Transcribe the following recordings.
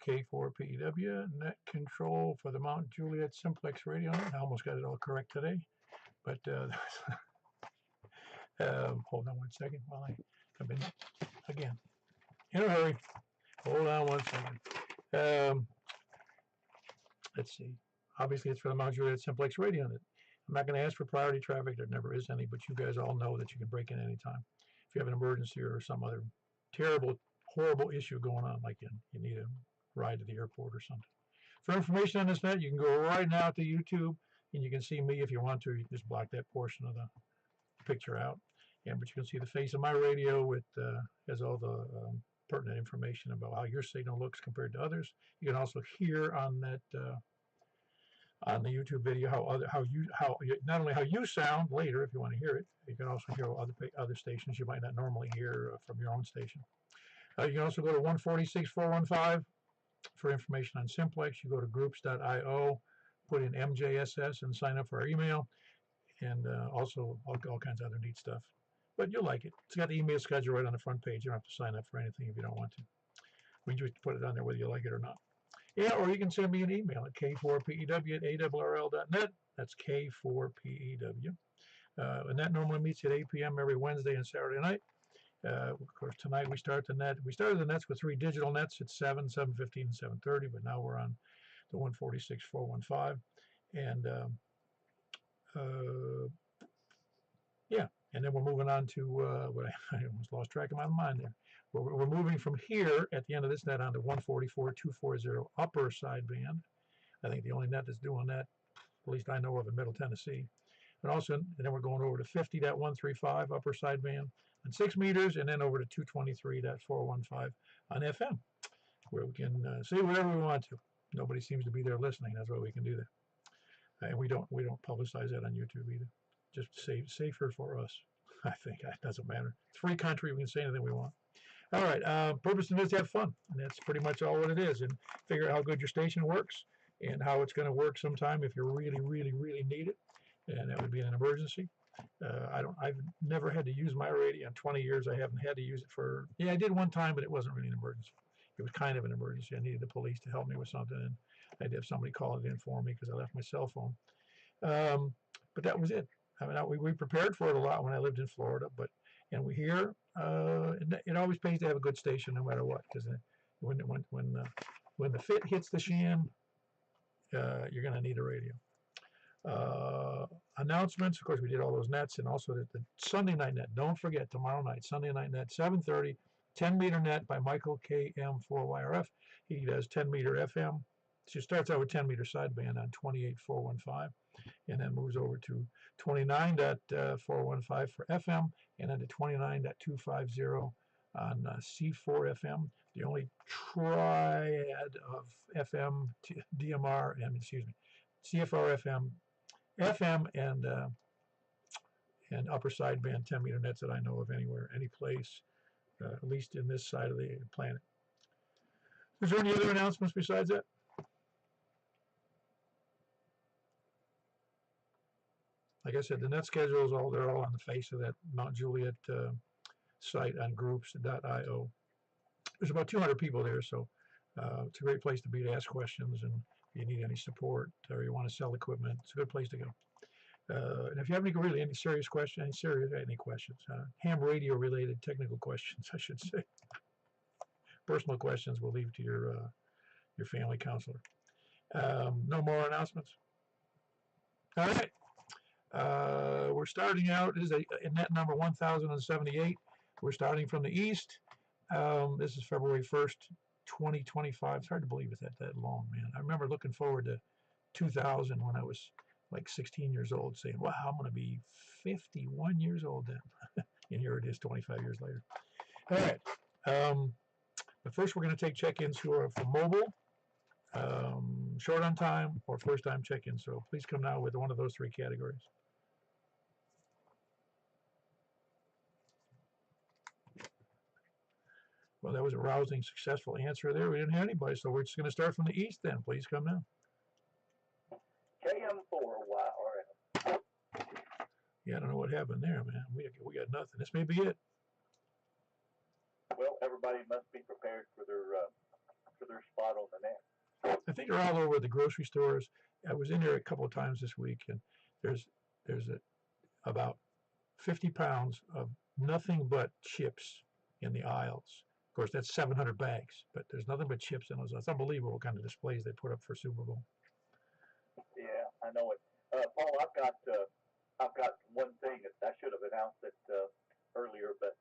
K4PEW, net control for the Mount Juliet Simplex radio. I almost got it all correct today, but hold on one second while I come in again. In a hurry. Hold on one second. Let's see. Obviously, it's for the Mount Juliet Simplex radio unit. I'm not going to ask for priority traffic. There never is any, but you guys all know that you can break in anytime. If you have an emergency or some other terrible, horrible issue going on, like you need a ride to the airport or something. For information on this net, you can go right now to YouTube, and you can see me if you want to. You just block that portion of the picture out. But you can see the face of my radio. It has all the pertinent information about how your signal looks compared to others. You can also hear on that on the YouTube video how not only how you sound later if you want to hear it. You can also hear other stations you might not normally hear from your own station. You can also go to 146.415 for information on Simplex. You go to groups.io, put in MJSS, and sign up for our email, and also all kinds of other neat stuff. But you'll like it. It's got the email schedule right on the front page. You don't have to sign up for anything if you don't want to. We just put it on there whether you like it or not. Yeah, or you can send me an email at k4pew@arrl.net. That's k4pew. And that normally meets at 8 p.m. every Wednesday and Saturday night. Of course, tonight we start the net. We started the nets with 3 digital nets at 7, 7:15, and 7:30, but now we're on the 146.415. And yeah, and then we're moving on to what I almost lost track of my mind there. We're moving from here at the end of this net on to 144.240 upper sideband. I think the only net that's doing that, at least I know of, in Middle Tennessee. And also, and then we're going over to 50.135 upper sideband on 6 meters, and then over to 223.415 on FM, where we can say whatever we want to. Nobody seems to be there listening. That's why we can do that. And we don't publicize that on YouTube either. Just safer for us, I think. It doesn't matter. It's a free country. We can say anything we want. All right. Purpose of this is to have fun, and that's pretty much all what it is. And figure out how good your station works and how it's going to work sometime if you really, really, really need it. And that would be an emergency. I've never had to use my radio in 20 years. I haven't had to use it for. Yeah, I did one time, but it wasn't really an emergency. It was kind of an emergency. I needed the police to help me with something, and I had to have somebody call it in for me because I left my cell phone. But that was it. I mean, we prepared for it a lot when I lived in Florida, and we hear it always pays to have a good station no matter what, because when the fit hits the shan, you're going to need a radio. Announcements, of course, we did all those nets, and also the Sunday night net. Don't forget, tomorrow night, Sunday night net, 7:30, 10-meter net by Michael KM4YRF. He does 10-meter FM. She starts out with 10-meter sideband on 28.415, and then moves over to 29.415 for FM, and then to 29.250 on C4 FM. The only triad of FM, DMR, and CFR FM, and upper sideband 10-meter nets that I know of anywhere, any place, at least in this side of the planet. Is there any other announcements besides that? Like I said, the net schedules, they're all on the face of that Mount Juliet site on groups.io. There's about 200 people there, so it's a great place to be to ask questions, and if you need any support or you want to sell equipment, it's a good place to go. And if you have any serious questions, ham radio related technical questions, I should say, personal questions, we'll leave to your family counselor. No more announcements. All right. We're starting out. This is a net number 1078. We're starting from the east. This is February 1st, 2025. It's hard to believe it's that long, man. I remember looking forward to 2000 when I was like 16 years old, saying, wow, I'm going to be 51 years old then. And here it is 25 years later. All right. But first we're going to take check-ins who are for mobile, short on time, or first-time check-ins. So please come now with one of those 3 categories. Well, that was a rousing, successful answer there. We didn't have anybody, so we're just going to start from the east then. Please come now. KM4YRF. Yeah, I don't know what happened there, man. We got nothing. This may be it. Well, everybody must be prepared for their to their spot on the net? I think they're all over the grocery stores. I was in there a couple of times this week, and there's about 50 pounds of nothing but chips in the aisles. Of course, that's 700 bags, but there's nothing but chips in those. It's unbelievable what kind of displays they put up for Super Bowl. Yeah, I know it. Paul, I've got one thing that I should have announced it earlier, but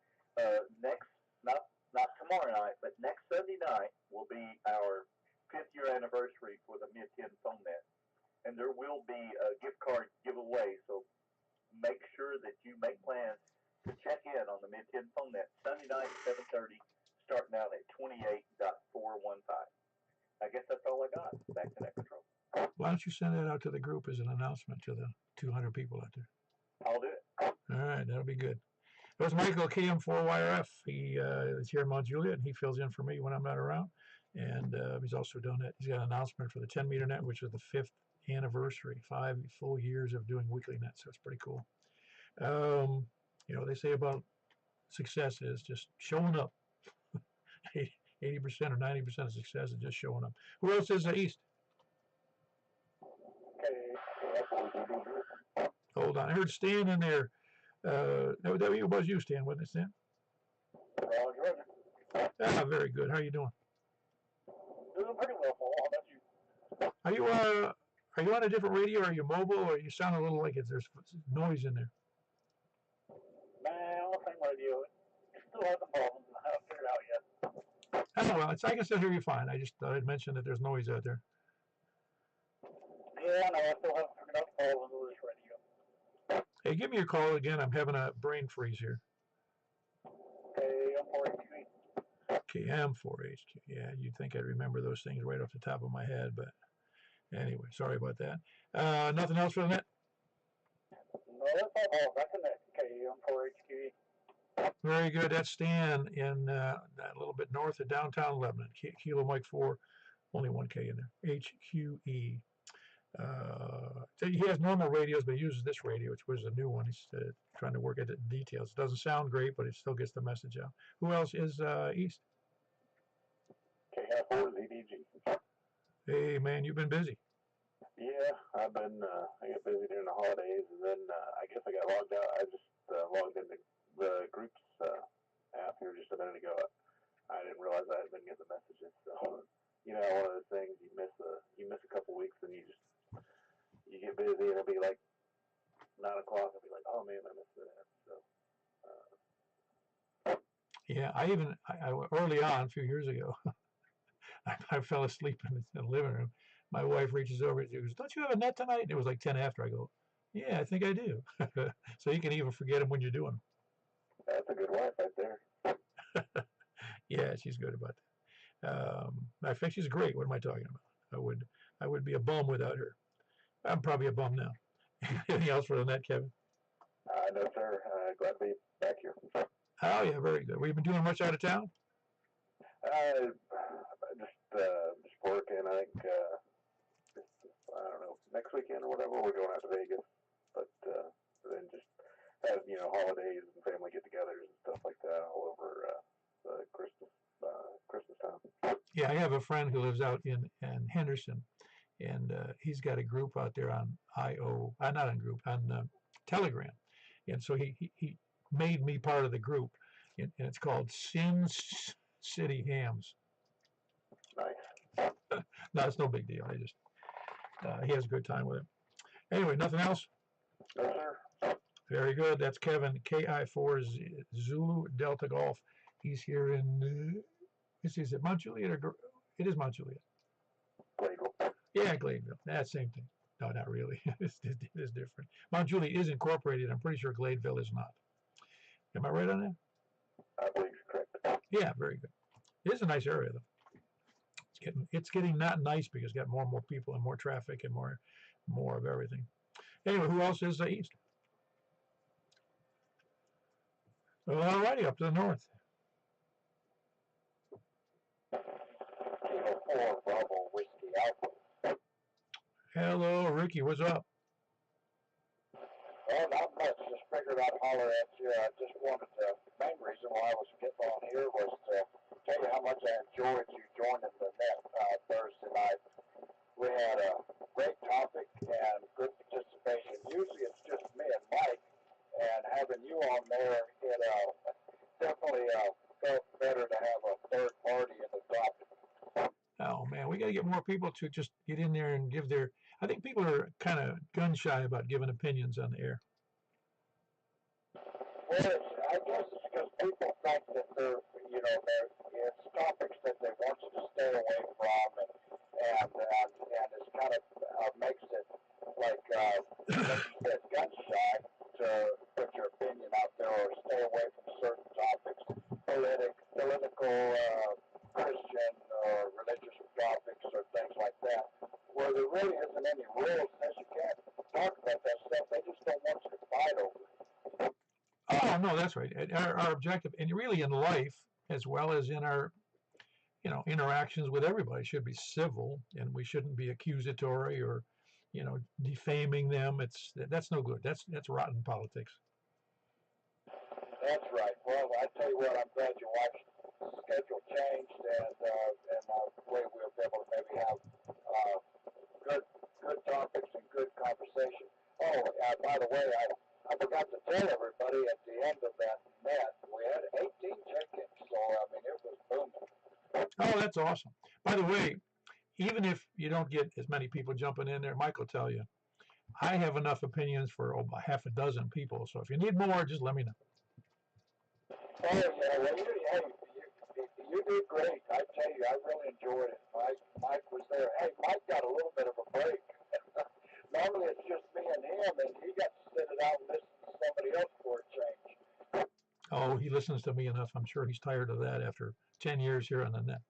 next, not tomorrow night, but next Sunday night will be our 5th year anniversary for the Mid-10 PhoneNet, and there will be a gift card giveaway. So make sure that you make plans to check in on the Mid-10 PhoneNet Sunday night at 7:30, starting out at 28.415. I guess that's all I got. Back to Net Control. Why don't you send that out to the group as an announcement to the 200 people out there? I'll do it. All right, that'll be good. There's Michael, KM4YRF. He is here in Mount Juliet, and he fills in for me when I'm not around. And he's also done it. He's got an announcement for the 10 meter net, which is the 5th anniversary, 5 full years of doing weekly net. So it's pretty cool. You know, they say about success is just showing up. 80% or 90% of success is just showing up. Who else is East? Hold on. I heard Stan in there. That was you, Stan, wasn't it, Stan? Ah, very good. How are you doing? Doing pretty well, Paul. How about you? Are you on a different radio? Or are you mobile? Or you sound a little like there's noise in there? Man, on the same radio. It still has some problems. I haven't figured it out yet. Oh, well, I can still hear you fine. I just thought I'd mention that there's noise out there. Yeah, no, I still haven't figured out the problems with this radio. Hey, give me a call again. I'm having a brain freeze here. Okay, I'm 4HQ. Okay, I'm 4HQ. Yeah, you'd think I'd remember those things right off the top of my head, but anyway, sorry about that. Nothing else for the net? No, that's all. Back to net. Okay, I'm 4HQ. Very good. That's Stan in a little bit north of downtown Lebanon. Kilo Mike 4, only 1K in there. HQE. He has normal radios, but he uses this radio, which was a new one. He's trying to work at the details. It doesn't sound great, but it still gets the message out. Who else is East? KI4ZDG. Hey, man, you've been busy. Yeah, I got busy during the holidays, and then I guess I got logged out. I just logged into the group's app here just a minute ago. I didn't realize I hadn't been getting the messages. So, you know, one of those things, you miss a couple weeks, and you get busy, and it'll be like 9 o'clock. I'll be like, oh man, I missed that. So. Yeah, I early on, a few years ago, I fell asleep in the living room. My wife reaches over and she goes, "Don't you have a net tonight?" And it was like 10 after. I go, "Yeah, I think I do." So you can even forget them when you're doing them. That's a good wife right there. Yeah, she's good about that. Matter of fact, she's great. What am I talking about? I would be a bum without her. I'm probably a bum now. Anything else for the net, Kevin? No, sir. Glad to be back here. Oh, yeah, very good. We've been doing much out of town? Just working. I think, I don't know, next weekend or whatever, we're going out to Vegas. But then just have, holidays and family get-togethers and stuff like that all over Christmas time. Yeah, I have a friend who lives out in Henderson, and he's got a group out there on on Telegram. And so he made me part of the group, and it's called Sin City Hams. Nice. No, it's no big deal. He has a good time with it. Anyway, nothing else? No, sir. Very good. That's Kevin, KI4 Zulu Delta Golf. He's here in, is it Mount Juliet? It is Mount Juliet. Gladeville. Yeah, Gladeville. That's the same thing. No, not really. It is different. Mount Juliet is incorporated. I'm pretty sure Gladeville is not. Am I right on that? I believe you're correct. Yeah, very good. It is a nice area, though. It's getting not nice because it's got more and more people and more traffic and more of everything. Anyway, who else is east? Well, all righty, up to the north. Kilo 4 Bravo Whiskey Alpha. Hello, Ricky. What's up? Oh, not much. Just figured I'd holler at you. I just wanted the main reason why I was getting on here was to tell you how much I enjoyed you joining the net. had a great topic and good participation. Usually it's just me and Mike, and having you on there, it definitely felt better to have a third party in the topic. Oh man, we got to get more people to just get in there and give their. I think people are kind of gun shy about giving opinions on the air. Well, I guess it's because people think that it's topics that they want you to stay away from, and it's kind of makes it like you said, gun shy to put your opinion out there or stay away from certain topics, political, Christian or religious topics or things like that, where there really isn't any rules says you can't talk about that stuff. They just don't want you to fight over it. Oh no, that's right. Our objective, and really in life as well as in our, interactions with everybody, should be civil, and we shouldn't be accusatory or, defaming them. That's no good. That's rotten politics. That's right. Well, I tell you what, I'm glad you watched. The schedule changed, and way we'll be able to maybe have good topics and good conversation. Oh, by the way, I forgot to tell everybody at the end of that net, we had 18 check-ins, so I mean it was booming. Oh, that's awesome. By the way, even if you don't get as many people jumping in there, Mike will tell you, I have enough opinions for about half a dozen people. So if you need more, just let me know. Oh yeah, well you did great. I tell you, I really enjoyed it. Mike was there. Hey, Mike got a little bit of a break. Normally it's just me and him, and he got to sit it out and listen to somebody else for a change. Oh, he listens to me enough. I'm sure he's tired of that after 10 years here on the net.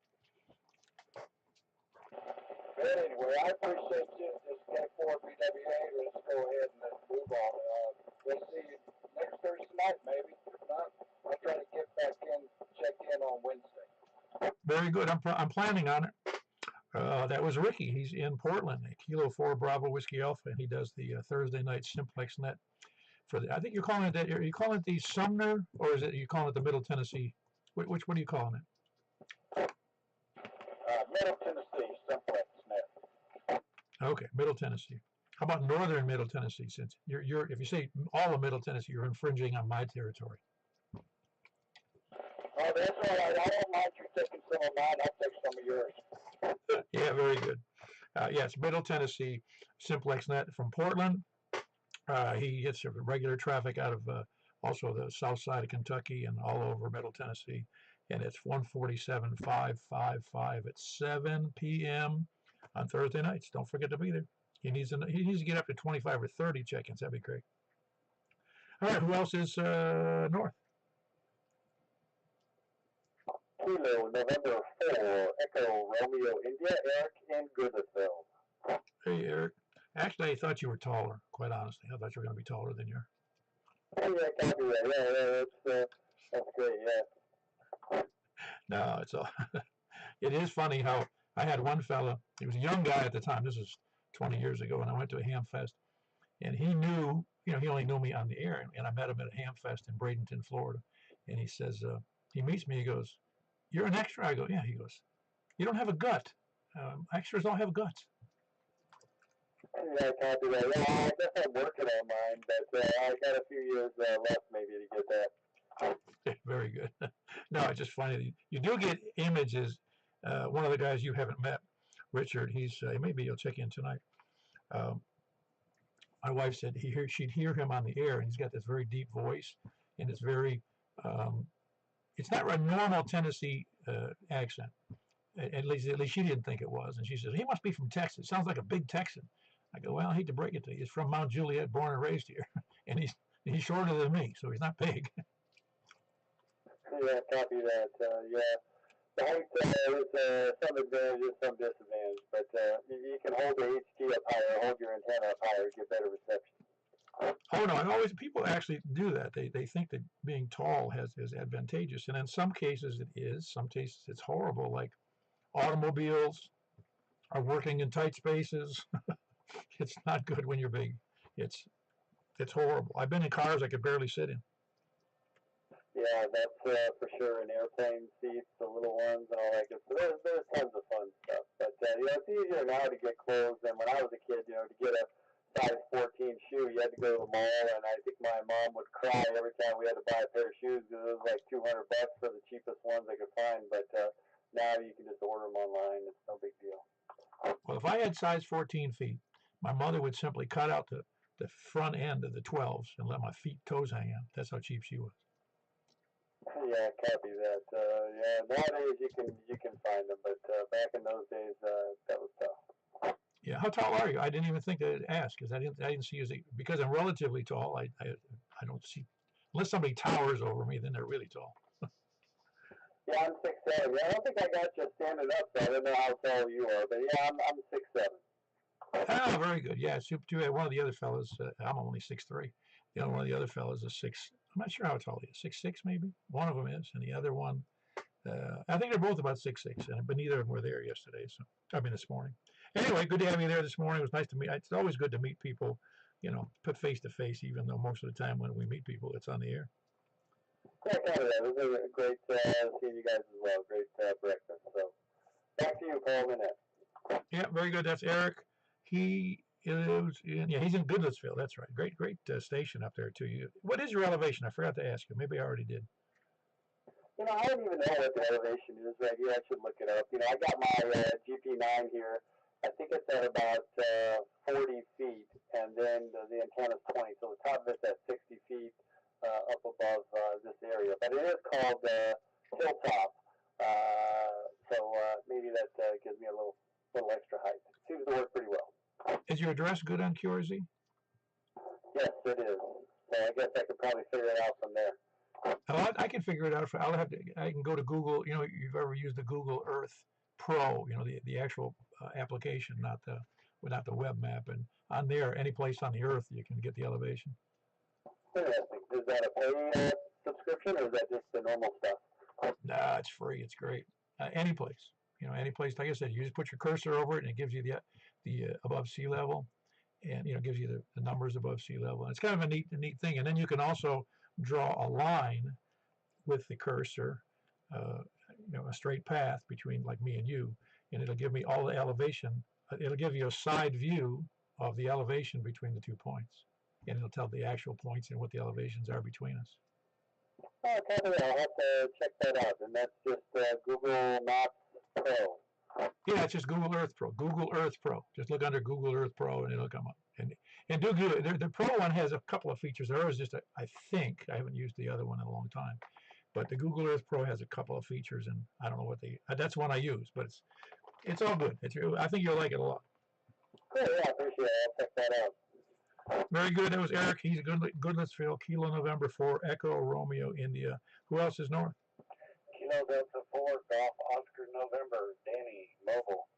But anyway, I appreciate you. This is K4 BWA. Let's go ahead and let's move on. We'll see you next Thursday night, maybe. If not, I'll try to get back in, check in on Wednesday. Very good. I'm planning on it. That was Ricky. He's in Portland, Kilo 4 Bravo Whiskey Alpha, and he does the Thursday night Simplex net. I think you're calling it that. Are you calling it the Sumner, or is it you calling it the Middle Tennessee? What are you calling it? Middle Tennessee Simplex net. Okay, Middle Tennessee. How about Northern Middle Tennessee? Since you're if you say all of Middle Tennessee, you're infringing on my territory. Oh, that's all right. I don't mind you taking some of mine. I'll take some of yours. Yeah, very good. Yes, Middle Tennessee Simplex net from Portland. He gets regular traffic out of also the south side of Kentucky and all over Middle Tennessee. And it's 147-555 at 7 p.m. on Thursday nights. Don't forget to be there. He needs to get up to 25 or 30 check-ins. That'd be great. All right, who else is north? Kilo November 4 Echo Romeo India, Eric in Goodlettsville. Hey, Eric. Actually, I thought you were taller, quite honestly. I thought you were going to be taller than you are. Oh, yeah, copy that. Yeah, that's great, yeah. No, it's all. It is funny how I had one fella, he was a young guy at the time. This is 20 years ago, and I went to a ham fest, and he knew, he only knew me on the air, and I met him at a ham fest in Bradenton, Florida. And he says, he meets me, he goes, "You're an extra?" I go, "Yeah." He goes, "You don't have a gut. Extras don't have guts." Yeah, I copy that. Yeah, I guess I'm working on mine, but I got a few years left maybe to get that. Very good. No, it's just funny that you do get images. One of the guys you haven't met, Richard, maybe he'll check in tonight. My wife said she'd hear him on the air, and he's got this very deep voice, and it's very, it's not a normal Tennessee accent. At least she didn't think it was. And she says, he must be from Texas. Sounds like a big Texan. I go, well, I hate to break it to you. He's from Mount Juliet, born and raised here. And he's shorter than me, so he's not big. Yeah, copy that. Yeah. The height is some advantages, some disadvantages, but you can hold the HT up higher, hold your antenna up higher, get better reception. Oh no, people actually do that. They think that being tall is advantageous, and in some cases it is. Some cases it's horrible. Like automobiles are working in tight spaces. It's not good when you're big. It's horrible. I've been in cars I could barely sit in. Yeah, Yeah, that's for sure. And airplane seats, the little ones, and all that good stuff. There's tons of fun stuff. But it's easier now to get clothes than when I was a kid. To get a size 14 shoe, you had to go to the mall, and I think my mom would cry every time we had to buy a pair of shoes because it was like $200 for the cheapest ones I could find. But now you can just order them online. It's no big deal. Well, if I had size 14 feet, my mother would simply cut out the front end of the 12s and let my toes hang out. That's how cheap she was. Yeah, copy that. Yeah, nowadays you can find them, but back in those days, that was tough. Yeah, how tall are you? I didn't even think to ask because I didn't see you because I'm relatively tall. I don't see unless somebody towers over me, then they're really tall. Yeah, I'm 6'7". Yeah, I don't think I got you standing up, so I don't know how tall you are, but yeah, I'm 6'7". Ah, very good. Yeah, one of the other fellas. I'm only 6'3". One of the other fellas is 6. I'm not sure how tall he is. 6'6" maybe. One of them is, and the other one, I think they're both about 6'6", but neither of them were there yesterday. This morning. Anyway, good to have you there this morning. It was nice to meet. It's always good to meet people. Put face to face, even though most of the time when we meet people, it's on the air. Yeah, kind of. It was a great seeing you guys as well. Great breakfast. So back to you, Paul Minette. Yeah, very good. That's Eric. He's in Goodlettsville. That's right. Great station up there too. What is your elevation? I forgot to ask you. Maybe I already did. I don't even know what the elevation is right here. I should look it up. I got my GP9 here. I think it's at about 40 feet, and then the antenna's 20. So the top of it's at 60 feet up above this area. But it is called Hilltop. So maybe that gives me a little extra height. Seems to work pretty well. Is your address good on QRZ? Yes, it is. So I guess I could probably figure it out from there. Oh, I can figure it out. I can go to Google. You've ever used the Google Earth Pro? The actual application, not the web map. And on there, any place on the Earth, you can get the elevation. Interesting. Is that a paid subscription, or is that just the normal stuff? Nah, it's free. It's great. Any place. Any place. Like I said, you just put your cursor over it, and it gives you the above sea level, and gives you the numbers above sea level. And it's kind of a neat thing. And then you can also draw a line with the cursor, a straight path between like me and you, and it'll give me all the elevation. It'll give you a side view of the elevation between the 2 points, and it'll tell the actual points and what the elevations are between us. Oh, okay, I'll have to check that out. And that's just Google Maps Pro. Yeah, it's just Google Earth Pro. Google Earth Pro. Just look under Google Earth Pro, and it'll come up. And do good. The Pro one has a couple of features. There is just I think I haven't used the other one in a long time, but the Google Earth Pro has a couple of features, and I don't know what that's one I use, but it's all good. I think you'll like it a lot. Cool, yeah, I appreciate it. I'll check that out. Very good. That was Eric. He's Goodlettsville, Kilo November 4, Echo Romeo, India. Who else is north? Kilo Delta 4, Golf Oscar November, Danny, Mobile.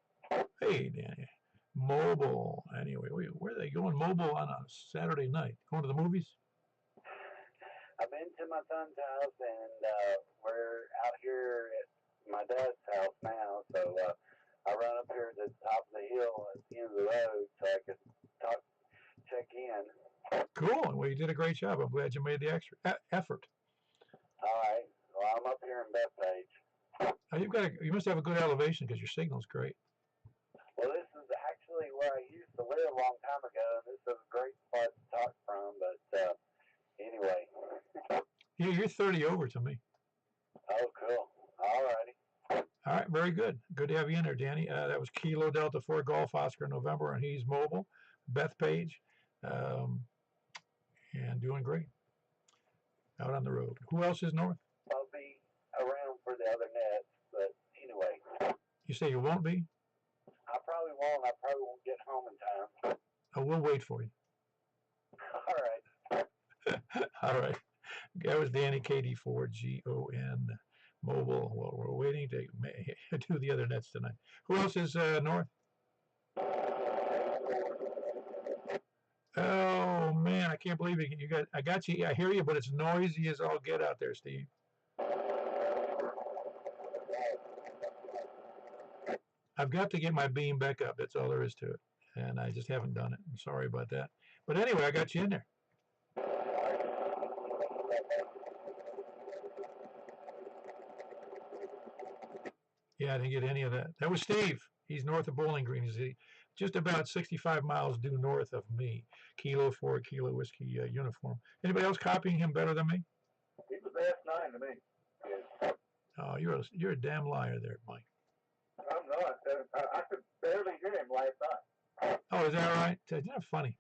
Hey, Danny. Mobile. Anyway, where are they going mobile on a Saturday night? Going to the movies? I've been to my son's house, and we're out here at my dad's house now. So I run up here to the top of the hill at the end of the road so I could check in. Cool. Well, you did a great job. I'm glad you made the extra effort. All right. Well, I'm up here in Bethpage. You must have a good elevation because your signal's great. Well, this is actually where I used to live a long time ago, and this is a great spot to talk from. But anyway. Yeah, you're 30 over to me. Oh, cool. All righty. All right, very good. Good to have you in there, Danny. That was Kilo Delta 4 Golf Oscar November, and he's mobile. Bethpage, and doing great. Out on the road. Who else is north? I'll be around for the other nets, but anyway. You say you won't be? I probably won't. I probably won't get home in time. Oh, we'll wait for you. All right. All right. That was Danny, KD4, GON, mobile. Well, we're waiting to do the other nets tonight. Who else is north? Oh, man, I can't believe it. I got you. I hear you, but it's noisy as all get out there, Steve. I've got to get my beam back up. That's all there is to it. And I just haven't done it. I'm sorry about that. But anyway, I got you in there. Yeah, I didn't get any of that. That was Steve. He's north of Bowling Green. He's just about 65 miles due north of me. Kilo 4 Kilo Whiskey uniform. Anybody else copying him better than me? He was S9 to me. Oh, you're a damn liar there, Mike. I'm not. I could barely hear him last night. Oh, is that right? Isn't that funny?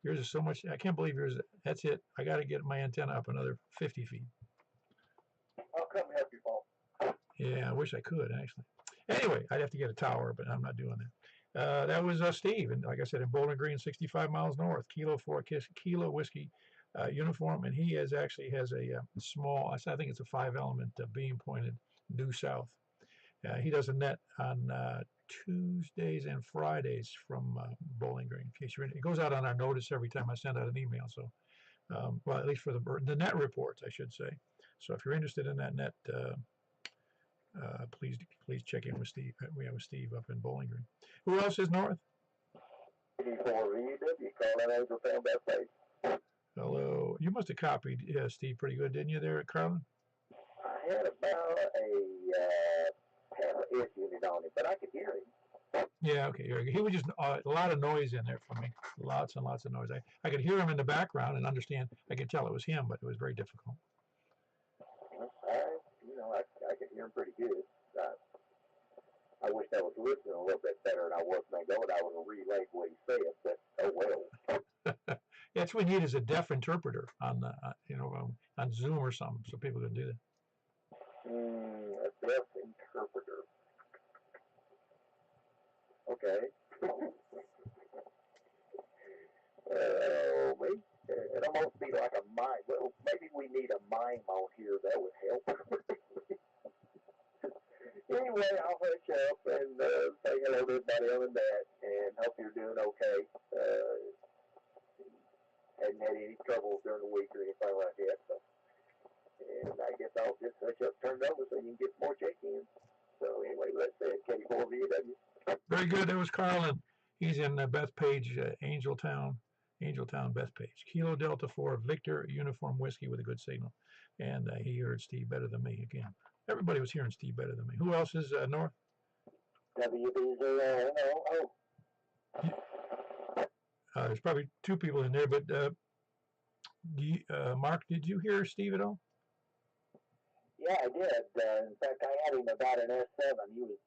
Yours is so much. I can't believe yours. That's it. I got to get my antenna up another 50 feet. I'll come help you, Paul. Yeah, I wish I could, actually. Anyway, I'd have to get a tower, but I'm not doing that. That was Steve, and like I said, in Bowling Green, 65 miles north, Kilo 4 Kilo Whiskey uniform, and he actually has a small, I think it's a 5-element beam pointed due south. He does a net on Tuesdays and Fridays from Bowling Green. In case you're in, it goes out on our notice every time I send out an email. So, well, at least for the net reports, I should say. So if you're interested in that net, please check in with Steve. We have a Steve up in Bowling Green. Who else is north? Hello. You must have copied Steve pretty good, didn't you, there at Carlin? I had about a half an inch unit on it, but I could hear him. Yeah, okay. He was just a lot of noise in there for me. Lots and lots of noise. I could hear him in the background and understand. I could tell it was him, but it was very difficult. I could hear him pretty good. I wish I was listening a little bit better than I was when I go, and I would have relayed what he said, but oh well. That's what we need is a deaf interpreter on on Zoom or something, so people can do that. A deaf interpreter. Okay. Maybe it almost be like a mime. Well, maybe we need a mime on here that would help. Anyway, I'll hit you up and say hello to everybody on that, and hope you're doing okay. Hadn't had any trouble during the week or anything like that. So, and I guess I'll just hit you up, turn it over so you can get more check-ins. So anyway, let's say K4VW. Very good. That was Carlin. He's in Bethpage, Angeltown, Bethpage. Kilo Delta 4 Victor Uniform Whiskey with a good signal. And he heard Steve better than me again. Everybody was hearing Steve better than me. Who else is north? WB0NO. There's probably two people in there, but Mark, did you hear Steve at all? Yeah, I did. In fact, I had him about an S7. He was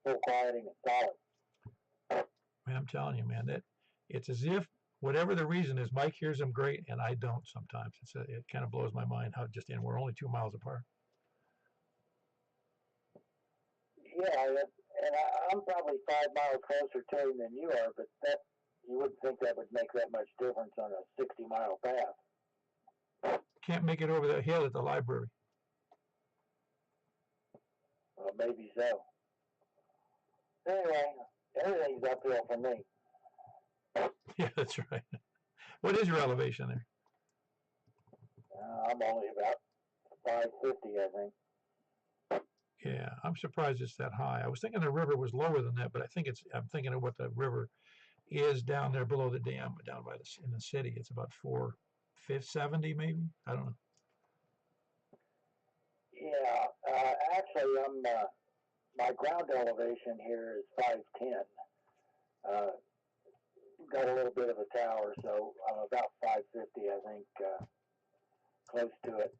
full quieting and solid. Man, I'm telling you, man, that it's as if whatever the reason is, Mike hears him great, and I don't sometimes. It kind of blows my mind how and we're only 2 miles apart. Yeah, and I'm probably 5 miles closer to him than you are, but you wouldn't think that would make that much difference on a 60-mile path. Can't make it over the hill at the library. Well, maybe so. Anyway, everything's uphill for me. Yeah, that's right. What is your elevation there? I'm only about 550, I think. Yeah, I'm surprised it's that high. I was thinking the river was lower than that, but I'm thinking of what the river is down there below the dam, down by in the city. It's about 470 maybe. I don't know. Yeah, actually, my ground elevation here is 510. Got a little bit of a tower, so I'm about 550, I think, close to it.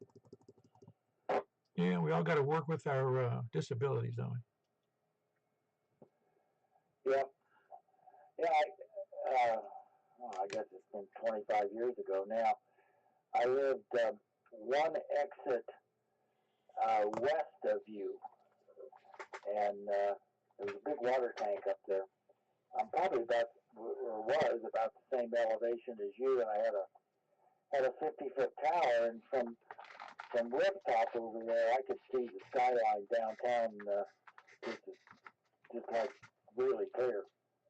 Yeah, we all got to work with our disabilities, don't we? Yeah. Yeah, I guess it's been 25 years ago now. I lived one exit west of you, and there was a big water tank up there. I'm probably was about the same elevation as you, and I had a 50-foot tower, and from rooftop over there, I could see the skyline downtown just like really clear,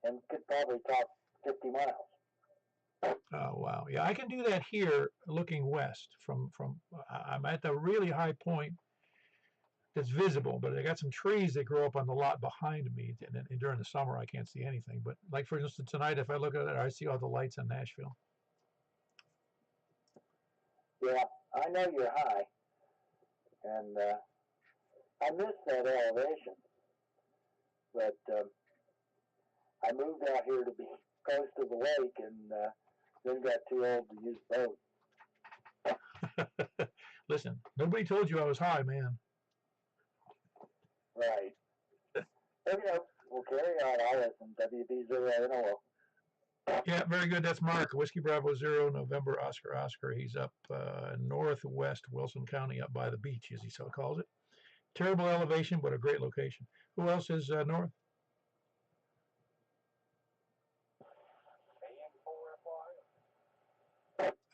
and could probably top 50 miles. Oh, wow. Yeah, I can do that here looking west from I'm at the really high point that's visible, but I got some trees that grow up on the lot behind me, and during the summer I can't see anything. But like, for instance, tonight, if I look at it, I see all the lights in Nashville. Yeah, I know you're high, and I miss that elevation. but I moved out here to be close to the lake, and then got too old to use a boat. Listen, nobody told you I was high, man. Right. But, we'll carry on. I'll listen. WD0NOL. Yeah, very good. That's Mark. Whiskey Bravo 0, November, Oscar, Oscar. He's up northwest Wilson County, up by the beach, as he so calls it. Terrible elevation, but a great location. Who else is north?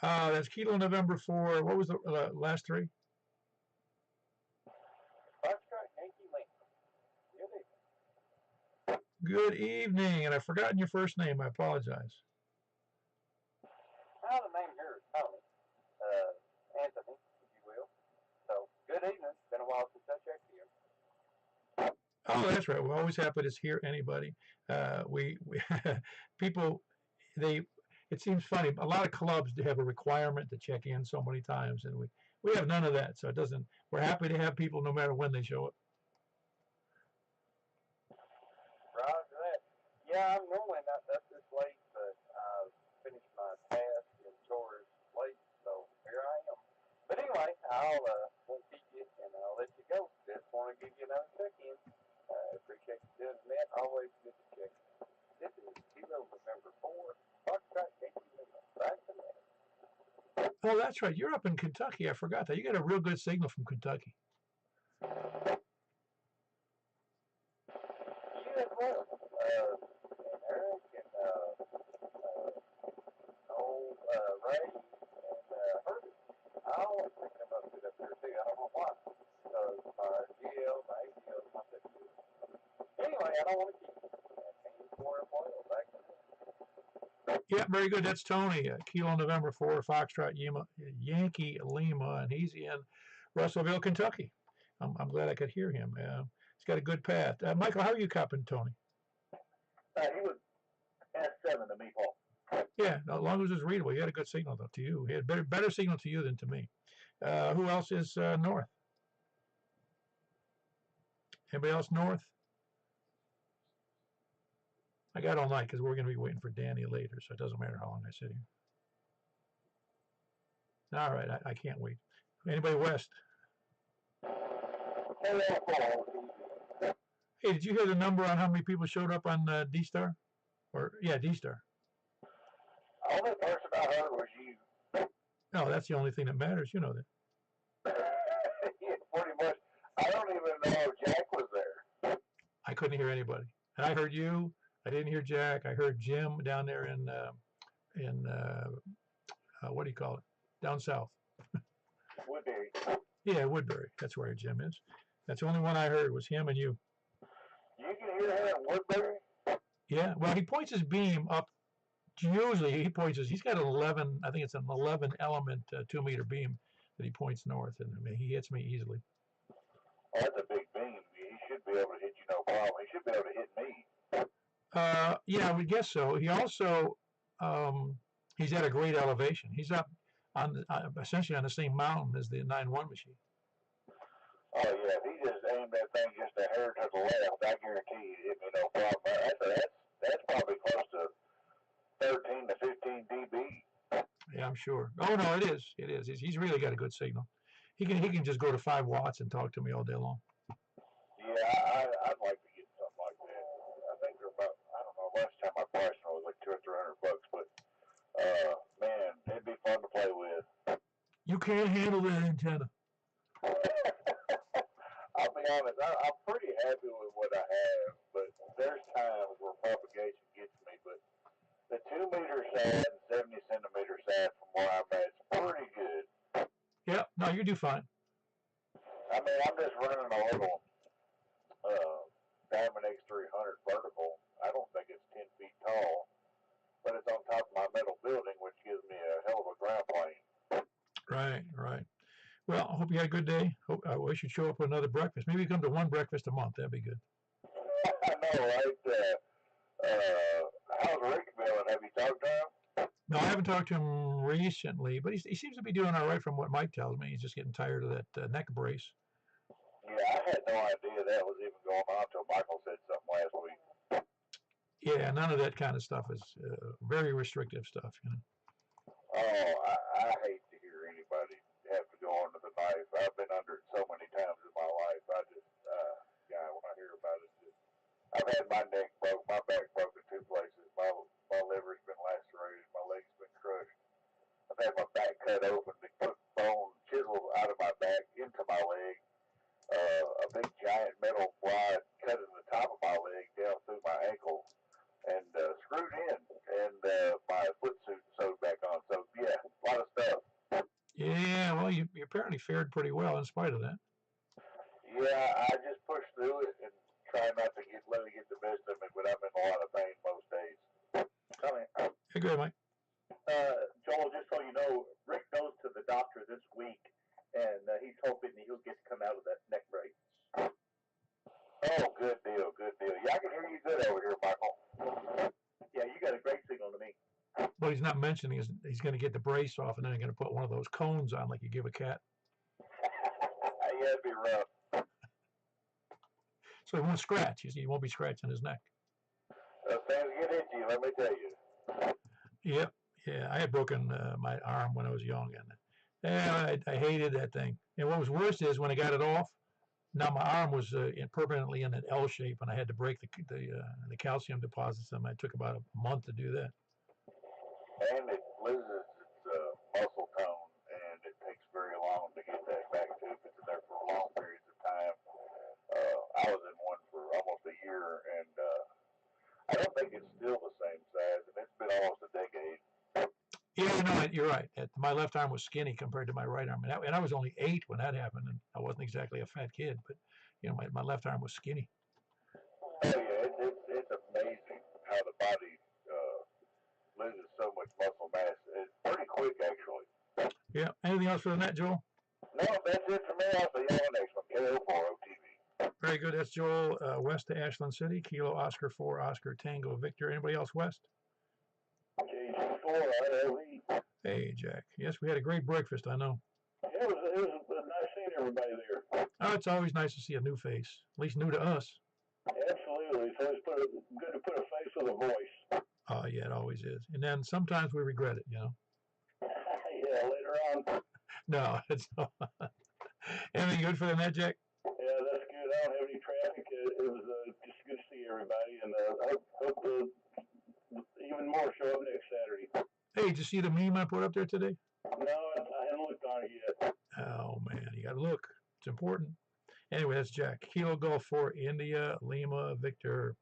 That's Kilo November 4. What was the last three? Good evening, and I've forgotten your first name. I apologize. Well, the name here is Tony. Anthony, if you will. So, good evening. It's been a while since I checked you. Oh, that's right. We're always happy to hear anybody. We people, it seems funny. A lot of clubs have a requirement to check in so many times, and we have none of that. So it doesn't. We're happy to have people no matter when they show up. Roger that. Yeah, I'm normally not up this late, but I finished my task and chores late, so here I am. But anyway, I'll won't keep you, and I'll let you go. Just want to give you another check-in. Appreciate you doing that. Always good to check. This is Kilo November 4. Foxtrot, back to that. Oh, that's right. You're up in Kentucky. I forgot that. You got a real good signal from Kentucky. You as well. And Eric and old Ray and Herbie. I always pick them up to up here too. I don't know why. Because my GL, my AGL, my CGL. Anyway, I don't want to keep Yeah, very good. That's Tony. Kilo November 4, Foxtrot Yankee Lima, and he's in Russellville, Kentucky. I'm glad I could hear him. He's got a good path. Michael, how are you copping Tony? He was S7 to me, Paul. Yeah, as long as it's readable. He had a good signal, though, to you. He had better signal to you than to me. Who else is north? Anybody else north? I got all night because we're going to be waiting for Danny later, so it doesn't matter how long I sit here. All right, I can't wait. Anybody west? Hey, did you hear the number on how many people showed up on D-Star? D-Star. Only person I heard was you. No, that's the only thing that matters. You know that. Yeah, pretty much. I don't even know if Jack was there. I couldn't hear anybody. And I heard you. I didn't hear Jack. I heard Jim down there in what do you call it? Down south. Woodbury. Yeah, Woodbury. That's where Jim is. That's the only one I heard was him and you. You can hear him in Woodbury? Yeah. Well, he points his beam up. Usually he points he's got an 11, I think it's an 11 element 2 meter beam that he points north, and I mean, he hits me easily. Oh, that's a big beam. He should be able to hit you no problem. He should be able to hit me. Yeah, I would guess so. He also, he's at a great elevation. He's up on essentially on the same mountain as the 9-1 machine. Oh yeah, if he just aimed that thing just a hair to the left, I guarantee you hit me no problem. That's probably close to 13 to 15 dB. Yeah, I'm sure. Oh no, it is. It is. He's really got a good signal. He can just go to 5 watts and talk to me all day long. Yeah, I'd like to get something like that. I think they're about, I don't know, last time I priced them was like $200 or $300, but man, it'd be fun to play with. You can't handle that antenna. I'll be honest, I'm pretty happy with what I have, but there's times where propagation gets me, but the 2 meter side and 70 centimeter side from where I'm at is pretty good. Yeah, no, you do fine. I mean, I'm just running a little Diamond X300 vertical. I don't think it's 10 feet tall, but it's on top of my metal building, which gives me a hell of a ground plane. Right, right. Well, I hope you had a good day. I wish you'd show up for another breakfast. Maybe come to one breakfast a month. That'd be good. I know, right? How's Rick feeling? Have you talked to him? No, I haven't talked to him recently, but he seems to be doing all right from what Mike tells me. He's just getting tired of that neck brace. Yeah, I had no idea that was even going on until Michael said something last week. Yeah, none of that kind of stuff is very restrictive stuff, you know. Oh, I hate to hear anybody have to go under the knife. I've been under it so many times in my life. I just, yeah, when I hear about it, I've had my neck broke, my back broken 2 places. My liver's been lacerated, my leg's been crushed. I've had my back cut open to put bone chiseled out of my back into my leg. A big giant metal rod cut in the top of my leg down through my ankle and screwed in, and my foot suit sewed back on. So yeah, a lot of stuff. Yeah, well, you apparently fared pretty well in spite of that. Yeah, I just push through it and try not to let it get the best of me, but I'm in a lot of pain most days. Hey, go ahead, Mike. Joel, just so you know, Rick goes to the doctor this week, and he's hoping that he'll get to come out of that neck brace. Oh, good deal, good deal. Yeah, I can hear you good over here, Michael. Yeah, you got a great signal to me. What he's not mentioning is he's going to get the brace off, and then he's going to put one of those cones on like you give a cat. Yeah, it'd be rough. So he won't scratch. He won't be scratching his neck. Things get itchy, let me tell you. Yep. Yeah, I had broken my arm when I was young, and yeah, I hated that thing. And what was worse is when I got it off, now my arm was permanently in an L shape, and I had to break the calcium deposits, and it took about a month to do that. And it loses its muscle tone, and it takes very long to get that back to if it's in there for long periods of time. I was in one for almost a year, and I don't think it's still the same size, and it's been almost a decade. Yeah, no, you're right. My left arm was skinny compared to my right arm, and I was only 8 when that happened, and I wasn't exactly a fat kid, but you know, my left arm was skinny. Oh yeah, it's amazing how the body loses so much muscle mass. It's pretty quick, actually. Yeah. Anything else for the net, Joel? No, that's it for me. I'll see you on the next one. KO4OTV. Very good. That's Joel west to Ashland City, Kilo Oscar 4 Oscar Tango Victor. Anybody else west? KC4 Hey, Jack. Yes, we had a great breakfast, I know. It was nice seeing everybody there. Oh, it's always nice to see a new face, at least new to us. Absolutely. So it's good to put a face with a voice. Oh, yeah, it always is. And then sometimes we regret it, you know. Yeah, later on. No, it's not. Anything good for the net, Jack? Yeah, that's good. I don't have any traffic. It was just good to see everybody, and I hope even more show up next Saturday. Hey, did you see the meme I put up there today? No, I haven't looked on it yet. Oh, man, you got to look. It's important. Anyway, that's Jack. Kilo Golf 4 India, Lima, Victor.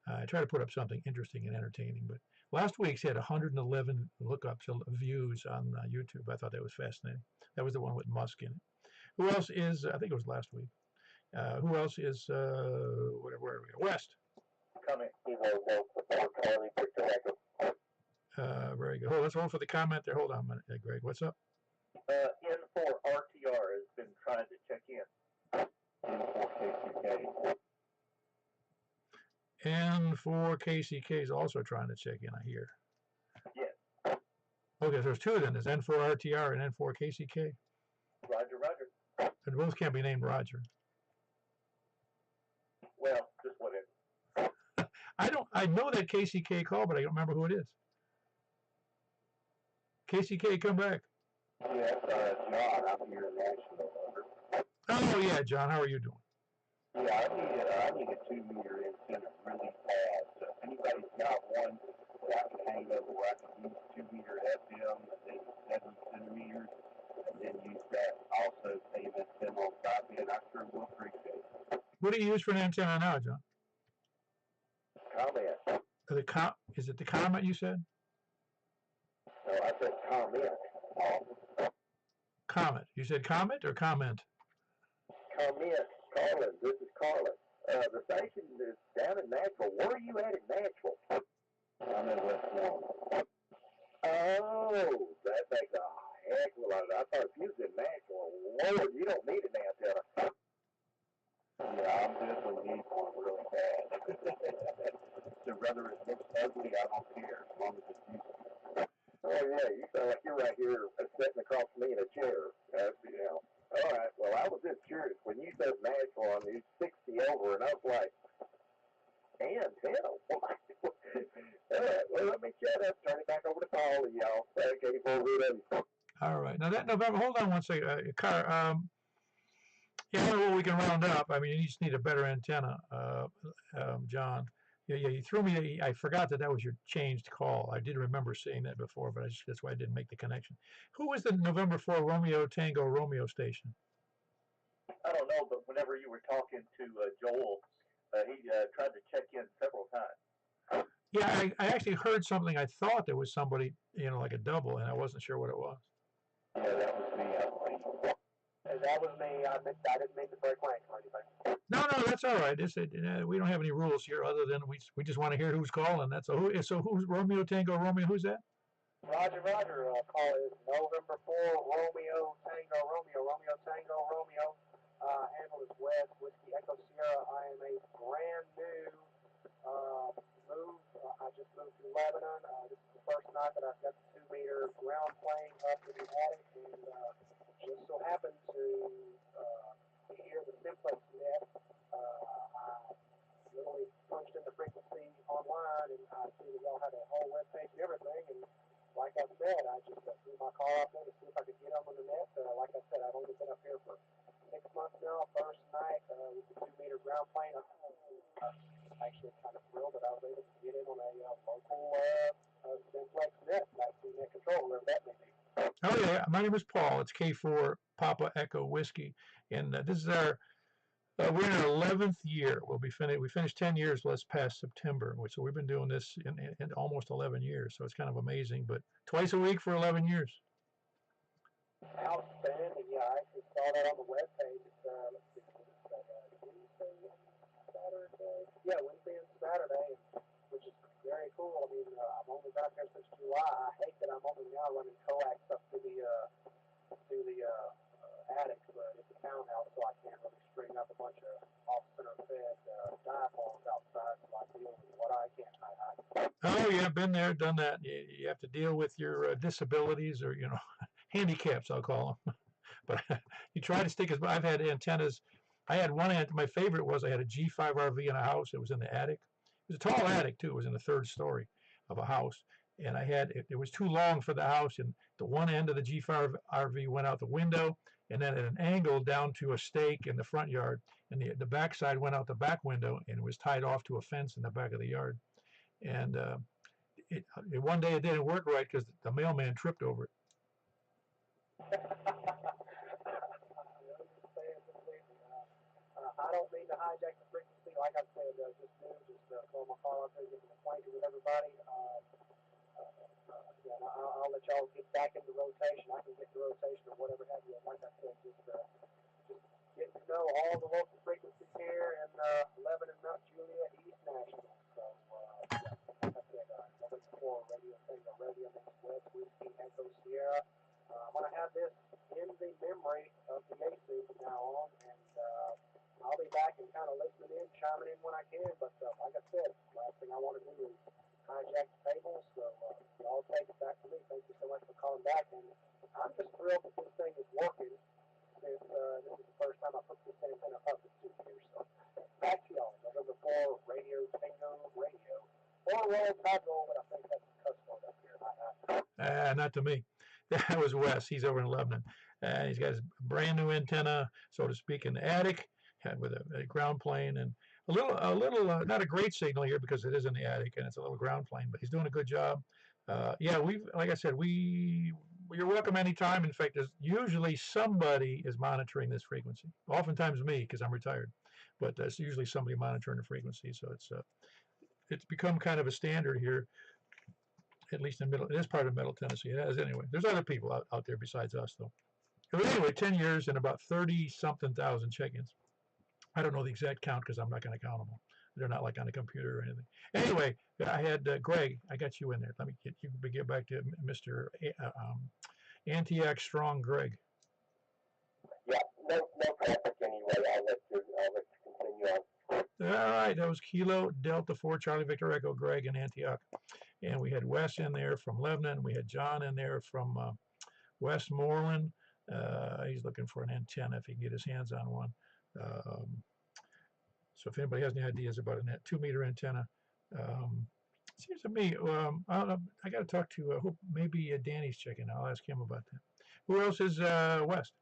I try to put up something interesting and entertaining, but last week's had 111 lookups, views on YouTube. I thought that was fascinating. That was the one with Musk in it. Who else is, I think it was last week. Who else is, where are we? West. Coming. Very good. Oh, let's hold for the comment there. Hold on a minute, Greg. What's up? N4RTR has been trying to check in. N4KCK is also trying to check in, I hear. Yes. Okay, so there's two then. There's N4RTR and N4KCK. Roger. But both can't be named Roger. Well, just whatever. I know that KCK call, but I don't remember who it is. KCK, come back. Yes, John, I'm here in Nashville. Oh, yeah, John, how are you doing? Yeah, I need a 2-meter antenna really bad. So if anybody's got one that I can hang over where I can use 2-meter FM and then 7 centimeters, and then use that also same antenna on top end, I sure will appreciate it. What do you use for an antenna now, John? Comment. Is it the Comet you said? No, I said comment. Comet. You said Comet or comment? Comment. Carlin, this is Carlin. The station is down in Nashville. Where are you at in Nashville? I'm in West Lawn. Oh, that makes a heck of a lot of. I thought if you was in Nashville, Lord, you don't need an antenna. Yeah, I'm definitely need one really bad. So whether it looks ugly, I don't care as long as it's useful. Oh yeah, you sound like you're right here sitting across from me in a chair. You know. All right. Well, I was just curious when you said Nashville. on me. He's 60 over, and I was like, antenna? What? All right, well, let me shut up. Turn it back over to Paul, and y'all. Okay, for All right. Now that November, hold on one second. Yeah, I don't know what we can round up. I mean, you just need a better antenna, John. Yeah, you threw me. I forgot that was your changed call. I did remember seeing that before, but that's why I didn't make the connection. Who was the November 4 Romeo Tango Romeo station? I don't know, but whenever you were talking to Joel, he tried to check in several times. Yeah, I actually heard something. I thought there was somebody, like a double, and I wasn't sure what it was. Yeah, that was me. That was me. I didn't mean to break rank or anything. No, that's all right. We don't have any rules here other than we just want to hear who's calling. That's so who's Romeo Tango Romeo? Who's that? Roger. Call is November 4 Romeo Tango Romeo Tango Romeo. Handle is West Whiskey Echo Sierra. I am a brand new move. I just moved to Lebanon. This is the first night that I've got the 2-meter ground plane up in the attic, and just so happened to hear the Simplexton. I literally punched in the frequency online, and I see that y'all had a whole web page and everything. And like I said, I just threw my call out there to see if I could get on the net. Like I said, I've only been up here for 6 months now. First night with the 2-meter ground plane. I'm actually kind of thrilled that I was able to get in on a local Simplex net, like the net control, wherever that may be. Oh yeah, my name is Paul. It's K4 Papa Echo Whiskey, and this is our. We're in our 11th year. We finished 10 years last past September. So we've been doing this in almost 11 years. So it's kind of amazing. But twice a week for 11 years. Outstanding. Yeah, I actually saw that on the webpage. Let's see, Wednesday and Saturday. Yeah, Wednesday and Saturday, which is very cool. I mean, I've only been out here since July. I hate that I'm only now running coax up to the attic, but it's a townhouse, so I can't really string up a bunch of off-center fed diaphones outside, so I deal with what I can. Oh yeah, been there, done that. You have to deal with your disabilities or handicaps, I'll call them. But you try to stick as. I've had antennas. I had one. My favorite was I had a G5 RV in a house. It was in the attic. It was a tall attic too. It was in the 3rd story of a house, and I had it was too long for the house, and the one end of the G5 RV went out the window, and then at an angle down to a stake in the front yard, and the back side went out the back window, and it was tied off to a fence in the back of the yard. And one day it didn't work right because the mailman tripped over it. I don't mean to hijack the frequency. Like I said, just call my call out there and get acquainted with everybody. I'll let y'all get back into rotation. I can get to rotation or whatever have you. Like I said, just getting to know all the local frequencies here in Lebanon, Mount Juliet, East National. So, like I said, November 4 radio Tango Radio next West Whiskey Echo Sierra. I'm going to have this in the memory of the AC from now on, and I'll be back and kind of listening in, chiming in when I can. But like I said, last thing I want to do is hijack the table, so y'all take it back to me. Thank you so much for calling back, and I'm just thrilled that this thing is working since this is the first time I put this antenna up in 2 years. So back to y'all, November 4 Radio Tango Radio. Or Roll Tago, but I think that's the cuss word up here. Not to me. That was Wes. He's over in Lebanon. He's got his brand new antenna, so to speak, in the attic with a ground plane and a little, not a great signal here because it is in the attic and it's a little ground plane, but he's doing a good job. Like I said, you're welcome anytime. In fact, there's usually somebody is monitoring this frequency. Oftentimes me, because I'm retired, but there's usually somebody monitoring the frequency. So it's become kind of a standard here, at least in this part of Middle Tennessee. It has anyway. There's other people out there besides us, though. But anyway, 10 years and about 30-something thousand check-ins. I don't know the exact count because I'm not going to count them all. They're not like on a computer or anything. Anyway, I had Greg. I got you in there. Let me get back to Mr. Antioch Strong Greg. Yeah, no traffic anyway. I'll let you continue on. All right, that was Kilo Delta 4 Charlie Victor Echo Greg in Antioch. And we had Wes in there from Lebanon. We had John in there from Westmoreland. He's looking for an antenna if he can get his hands on one. So if anybody has any ideas about a 2-meter antenna, seems to me, I got to talk to, hope maybe Danny's checking. I'll ask him about that. Who else is West?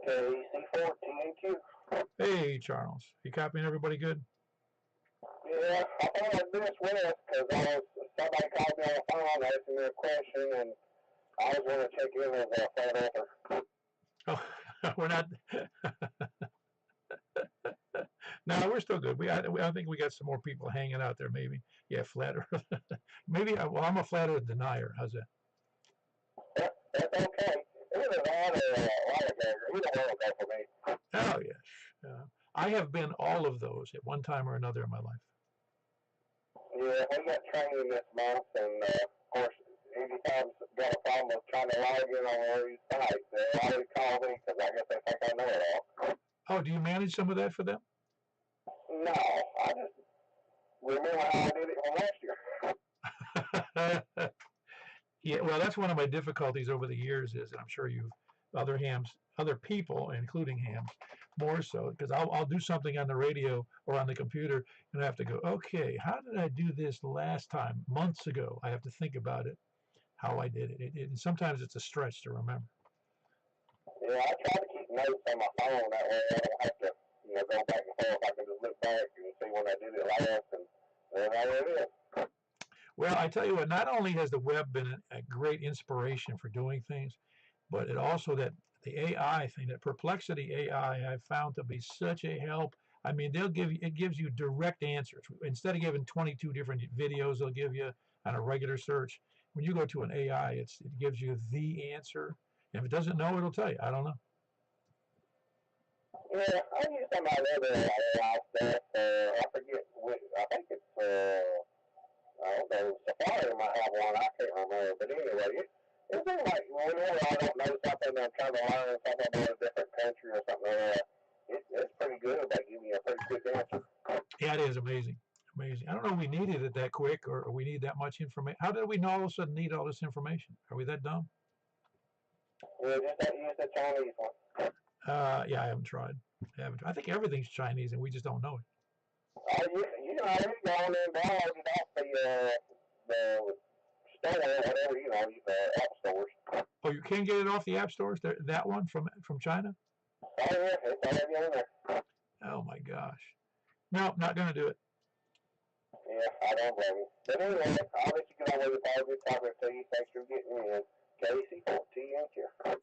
KC4 TNQ. Hey, Charles. You copying everybody good? Yeah, I thought I'd miss West because somebody called me on the phone asking me a question, and I was going to check in as a fan author. Oh, we're not. No, we're still good. I think we got some more people hanging out there. Maybe, yeah, flat Earth. Maybe. Well, I'm a flat Earth denier. How's that? That's okay. Either that or a light dagger. Either one will go for me. Oh yeah. I have been all of those at one time or another in my life. Yeah, we got training this month, and of course, anytime's got a problem with trying to log in on one of these sites, they always call me because I guess they think I know it all. Oh, do you manage some of that for them? No, I just remember how I did it from last year. Yeah, well, that's one of my difficulties over the years is, and I'm sure you've, other people, including hams, more so, because I'll do something on the radio or on the computer, and I have to go, okay, how did I do this last time, months ago? I have to think about it, how I did it. And sometimes it's a stretch to remember. Yeah, I try to keep notes on my phone, that way I don't have to, go back and forth. I can just look back and see when I did it last, and there it is. Well, I tell you what, not only has the web been a great inspiration for doing things, but it also that the AI thing, that Perplexity AI, I've found to be such a help. I mean, it gives you direct answers. Instead of giving 22 different videos, they'll give you on a regular search. When you go to an AI, it gives you the answer. And if it doesn't know, it'll tell you. I don't know. Yeah, I use some of the other AI stuff. I forget I think it's, I don't know, Safari might have one. I can't remember. But anyway, it's like whenever I don't know something, I'm trying to learn something about a different country or something like that. It's pretty good about giving you a pretty quick answer. Yeah, it is amazing. Amazing. I don't know if we needed it that quick or we need that much information. How did we all of a sudden need all this information? Are we that dumb? Yeah, just don't use the Chinese one. Yeah, I haven't tried. I think everything's Chinese and we just don't know it. You can already go on and download it off the store, whatever, the app stores. Oh, you can get it off the app stores? That one from China? Oh, yeah, it's already in there. Oh, my gosh. No, not going to do it. Yeah, I don't blame you. But anyway, I'll let you get on with your call. Good talking to you. Thanks for getting in. KC4 TNQ.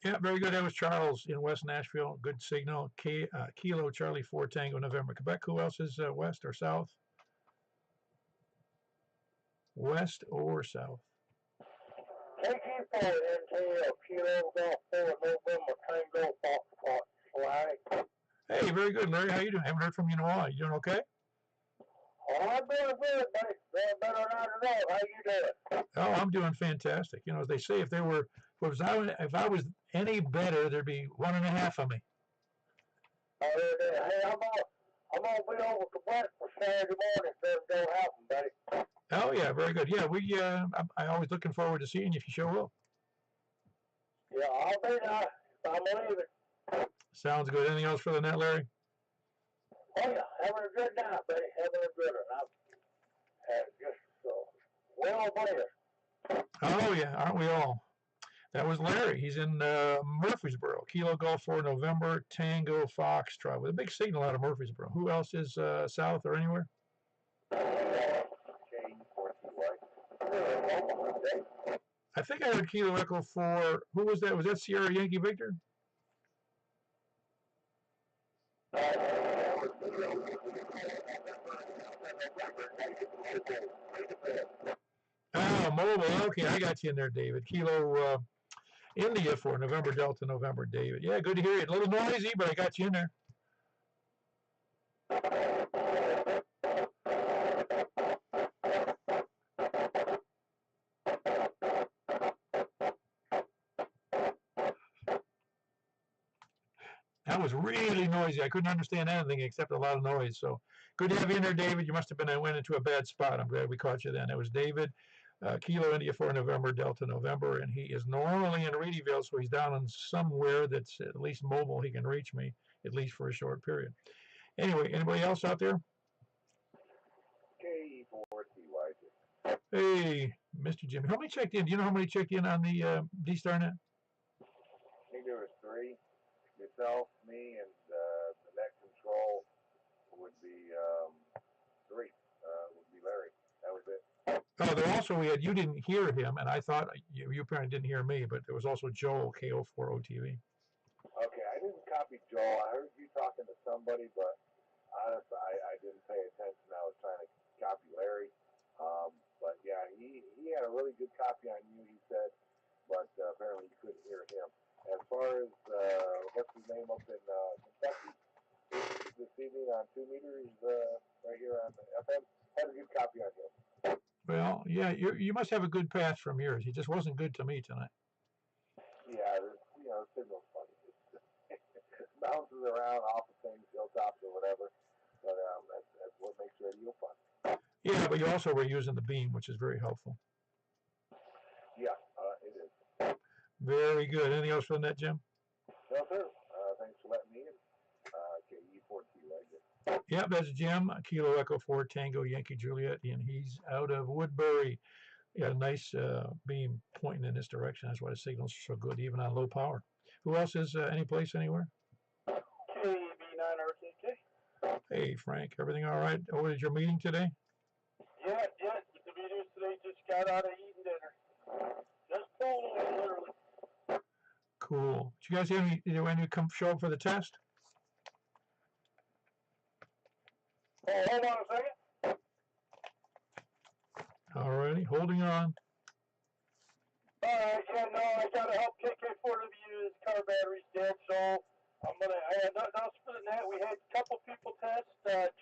Yeah, very good. That was Charles in West Nashville. Good signal. Kilo Charlie 4 Tango November Quebec. Who else is west or south? West or south? KC4 NTL Kilo Golf 4 November Tango Foxtrot Flag. Hey, very good, Larry. How you doing? Haven't heard from you in a while. You doing okay? Oh, I'm doing good, buddy. Better than I know. How you doing? Oh, I'm doing fantastic. As they say, if I was any better, there'd be 1.5 of me. Hey, I'm gonna be over to West for Saturday morning. So it's gonna happen, buddy. Oh yeah, very good. Yeah, I'm always looking forward to seeing you if you show up. Yeah, I'll be there. I'm leaving. Sounds good. Anything else for the net, Larry? Oh yeah, having a good night, buddy. Having a good one. I've had just well blessed. Oh yeah, aren't we all? That was Larry. He's in Murfreesboro. Kilo Golf 4 November Tango Foxtrot with a big signal out of Murfreesboro. Who else is south or anywhere? I think I heard Kilo Echo 4. Who was that? Was that Sierra Yankee Victor? Oh, mobile. Okay, I got you in there, David. Kilo India for November Delta November, David. Yeah, good to hear you. A little noisy, but I got you in there. That was really noisy. I couldn't understand anything except a lot of noise. So good to have you in there, David. You must have went into a bad spot. I'm glad we caught you then. That was David Kilo India for November, Delta November, and he is normally in Reedyville, so he's down in somewhere that's at least mobile. He can reach me, at least for a short period. Anyway, anybody else out there? KE4TYJ. Hey, Mr. Jimmy. How many checked in? Do you know how many checked in on the D-Star net? I think there was 3. Yourself, me, and the net control would be 3. Would be Larry. That was it. Oh, there also we had, you didn't hear him, and I thought you apparently didn't hear me, but there was also Joel, KO4OTV. Okay, I didn't copy Joel. I heard you talking to somebody, but honestly, I didn't pay attention. I was trying to copy Larry. But yeah, he had a really good copy on you, he said, but apparently you couldn't hear him. As far as what's his name up in Kentucky this evening on 2 meters right here on the FM, had a good copy on him. Well, yeah, you must have a good pass from yours. He just wasn't good to me tonight. Yeah, signal's funny. It bounces around off of things, hilltops or whatever, but that's what makes radio fun. Yeah, but you also were using the beam, which is very helpful. Yeah, it is. Very good. Anything else from that, Jim? No, sir. Thanks for letting me in. KE4T right there. Yeah, that's Jim, Kilo Echo 4 Tango Yankee Juliet, and he's out of Woodbury. Yeah, a nice beam pointing in this direction. That's why the signals are so good, even on low power. Who else is any place anywhere? KB9RKK. Hey, Frank, everything all right? Oh, was your meeting today? Yeah, the meetings today just got out of eating dinner. Just pulled away, literally. Cool. Did you guys have any come show up for the test? Oh, hold on a second. All righty, holding on. Alright, yeah, no, I gotta help KK4W. His car battery's dead, so I'm gonna. That's for the net. We had a couple people test,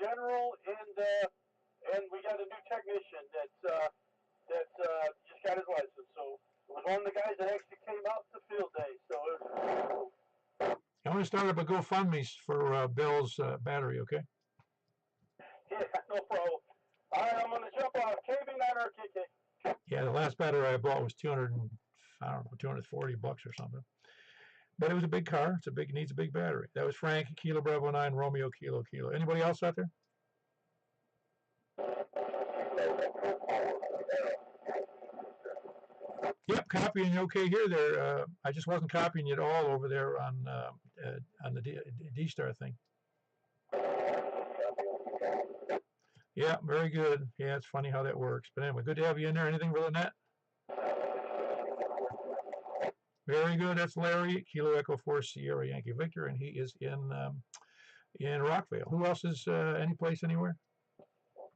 general, and we got a new technician that's just got his license. So it was one of the guys that actually came out to field day. So it was, I'm going to start up a GoFundMe for Bill's battery, okay? yeah, no problem. Alright, I'm gonna jump off. KB9RKK. Yeah, the last battery I bought was $240 or something. But it was a big car. Needs a big battery. That was Frank, Kilo Bravo 9, Romeo, Kilo. Anybody else out there? Yep, copying okay here. There, I just wasn't copying it all over there on the D-Star thing. Yeah, very good. Yeah, it's funny how that works. But anyway, good to have you in there. Anything for the net? Very good. That's Larry, Kilo Echo 4 Sierra Yankee Victor, and he is in Rockville. Who else is any place anywhere?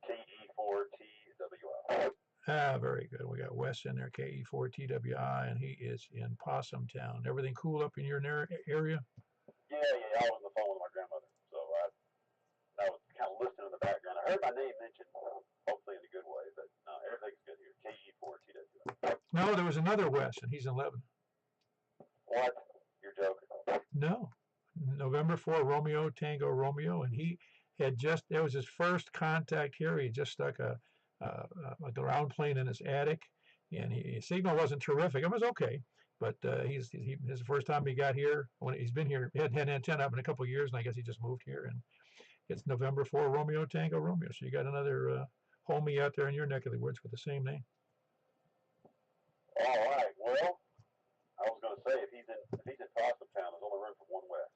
KE4TWI. Ah, very good. We got Wes in there, KE4TWI, and he is in Possum Town. Everything cool up in your area? Yeah, I was on the phone with my grandmother, so I was kind of listening in the background. I heard my name mentioned, hopefully in a good way, but no, everything's good here. KE4TWI. No, there was another Wes, and he's in Lebanon. What? You're joking. No. November 4, Romeo, Tango, Romeo, and he had it was his first contact here. He just stuck a ground plane in his attic, and his signal wasn't terrific. It was okay, but his first time he got here. When he's been here, he hadn't had an antenna up in a couple of years, and I guess he just moved here. And it's November 4, Romeo, Tango, Romeo. So you got another homie out there in your neck of the woods with the same name. All right. Well, I was going to say if he's in Possum Town, there's only room for one West.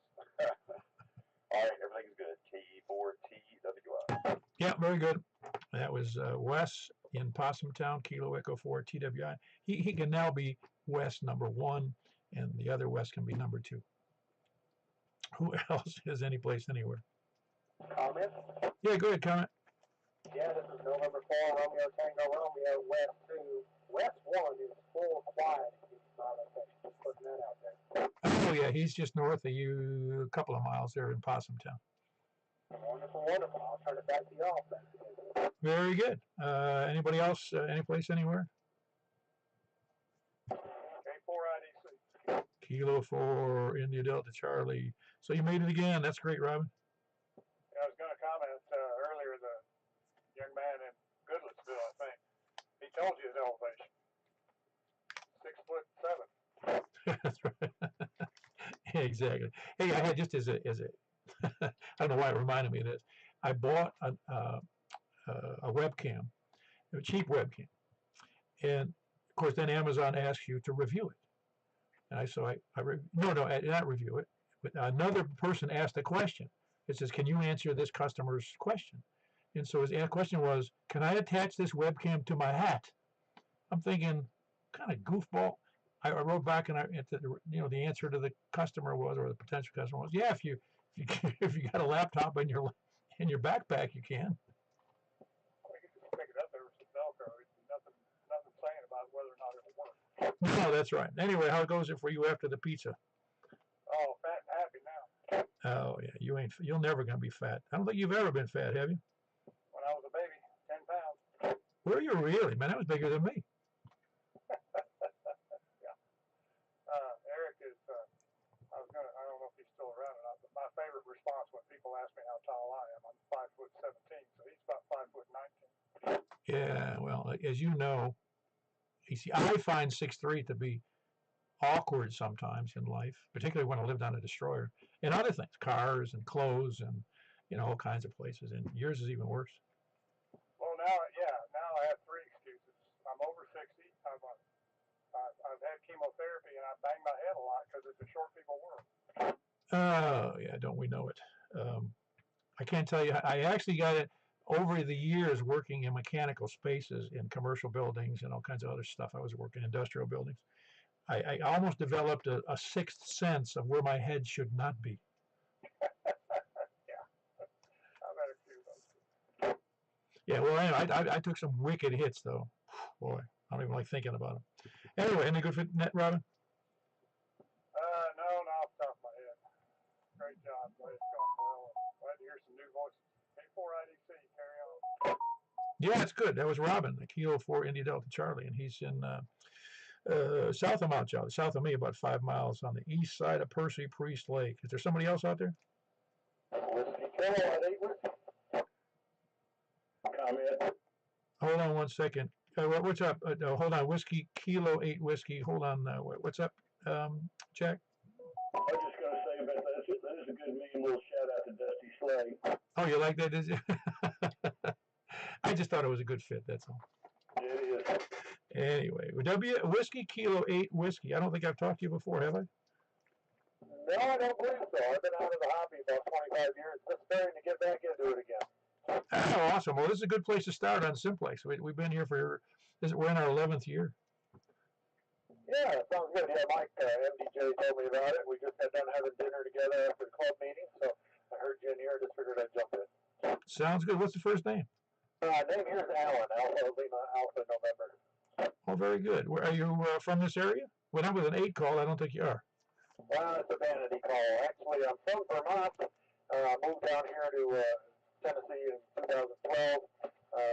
All right, everything's good. KE4TWI. Yeah, very good. That was Wes in Possum Town, Kilo Echo 4 TWI. He can now be West number 1, and the other West can be number 2. Who else is any place anywhere? Comment? Yeah, go ahead, comment. Yeah, this is November 4, Romeo Tango Romeo, West 2. West 1 is full quiet. Just putting that out there. Oh, yeah, he's just north of you, a couple of miles there in Possum Town. Wonderful. I'll turn it back to y'all. Very good. Anybody else, any place anywhere? K4IDC. Kilo 4, India Delta Charlie. So you made it again. That's great, Robin. Yeah, I was going to comment earlier, the young man in Goodlettsville, I think. He tells you his elevation. 6'7". That's right. Exactly. Hey, I had just as a I don't know why it reminded me of this. I bought a webcam, a cheap webcam, and of course then Amazon asks you to review it. And not review it, but another person asked a question. It says, "Can you answer this customer's question?" And so his question was, "Can I attach this webcam to my hat?" I'm thinking, kind of goofball. I wrote back and the answer to the customer was, or the potential customer was, "Yeah, if you if you got a laptop in your backpack, you can." We can just pick it up there with some Velcro. Nothing saying about whether or not it'll work. No, that's right. Anyway, how goes it for you after the pizza? Oh, fat and happy now. Oh yeah, you're never gonna be fat. I don't think you've ever been fat, have you? When I was a baby, 10 pounds. Were you really? Man, that was bigger than me. Yeah. Eric is, I don't know if he's still around or not, but my favorite response when people ask me how tall I am, I'm 5'17", so he's about 5'19". Yeah, well, as you know, I find 6'3" to be awkward sometimes in life, particularly when I lived on a destroyer and other things, cars and clothes and all kinds of places. And yours is even worse. Well, now I have 3 excuses. I'm over 60. I've had chemotherapy and I bang my head a lot because it's a short people world. Oh yeah, don't we know it? I can't tell you. I actually got it over the years working in mechanical spaces in commercial buildings and all kinds of other stuff. I was working in industrial buildings. I almost developed a sixth sense of where my head should not be. Yeah, I've had a few of those. Yeah, well, anyway, I took some wicked hits though. Boy, I don't even like thinking about them. Anyway, any good for net, Robin? No, not off the top of my head. Great job. Glad it's going well. Glad to hear some new voices. K4IDC, carry on. Yeah, it's good. That was Robin, the Kilo 4 Indy Delta Charlie, and he's in south of Mount Charlie, south of me, about 5 miles on the east side of Percy Priest Lake. Is there somebody else out there? Whiskey Kilo at 8 whiskey. Comment. Hold on one second. What's up? No, hold on. Whiskey Kilo 8 whiskey. Hold on. What's up, Jack? I was just going to say, but that is a good mean little shout out to Dusty Slay. Oh, you like that? Is it? I just thought it was a good fit. That's all. It is. Anyway, Whiskey Kilo 8 whiskey. I don't think I've talked to you before, have I? No, I don't believe so. I've been out of the hobby about 25 years, just starting to get back into it again. Oh, awesome. Well, this is a good place to start on Simplex. We've been here we're in our 11th year. Yeah, sounds good. Yeah, Mike, MDJ told me about it. We just got done having dinner together after the club meeting, so I heard you in here, just figured I'd jump in. Sounds good. What's the first name? Name here's Alan, Alpha Lima, Alpha November. Oh, very good. Where are you from this area? When I'm with an 8 call, I don't think you are. Well, it's a vanity call. Actually, I'm from Vermont. Moved down here to Tennessee in 2012.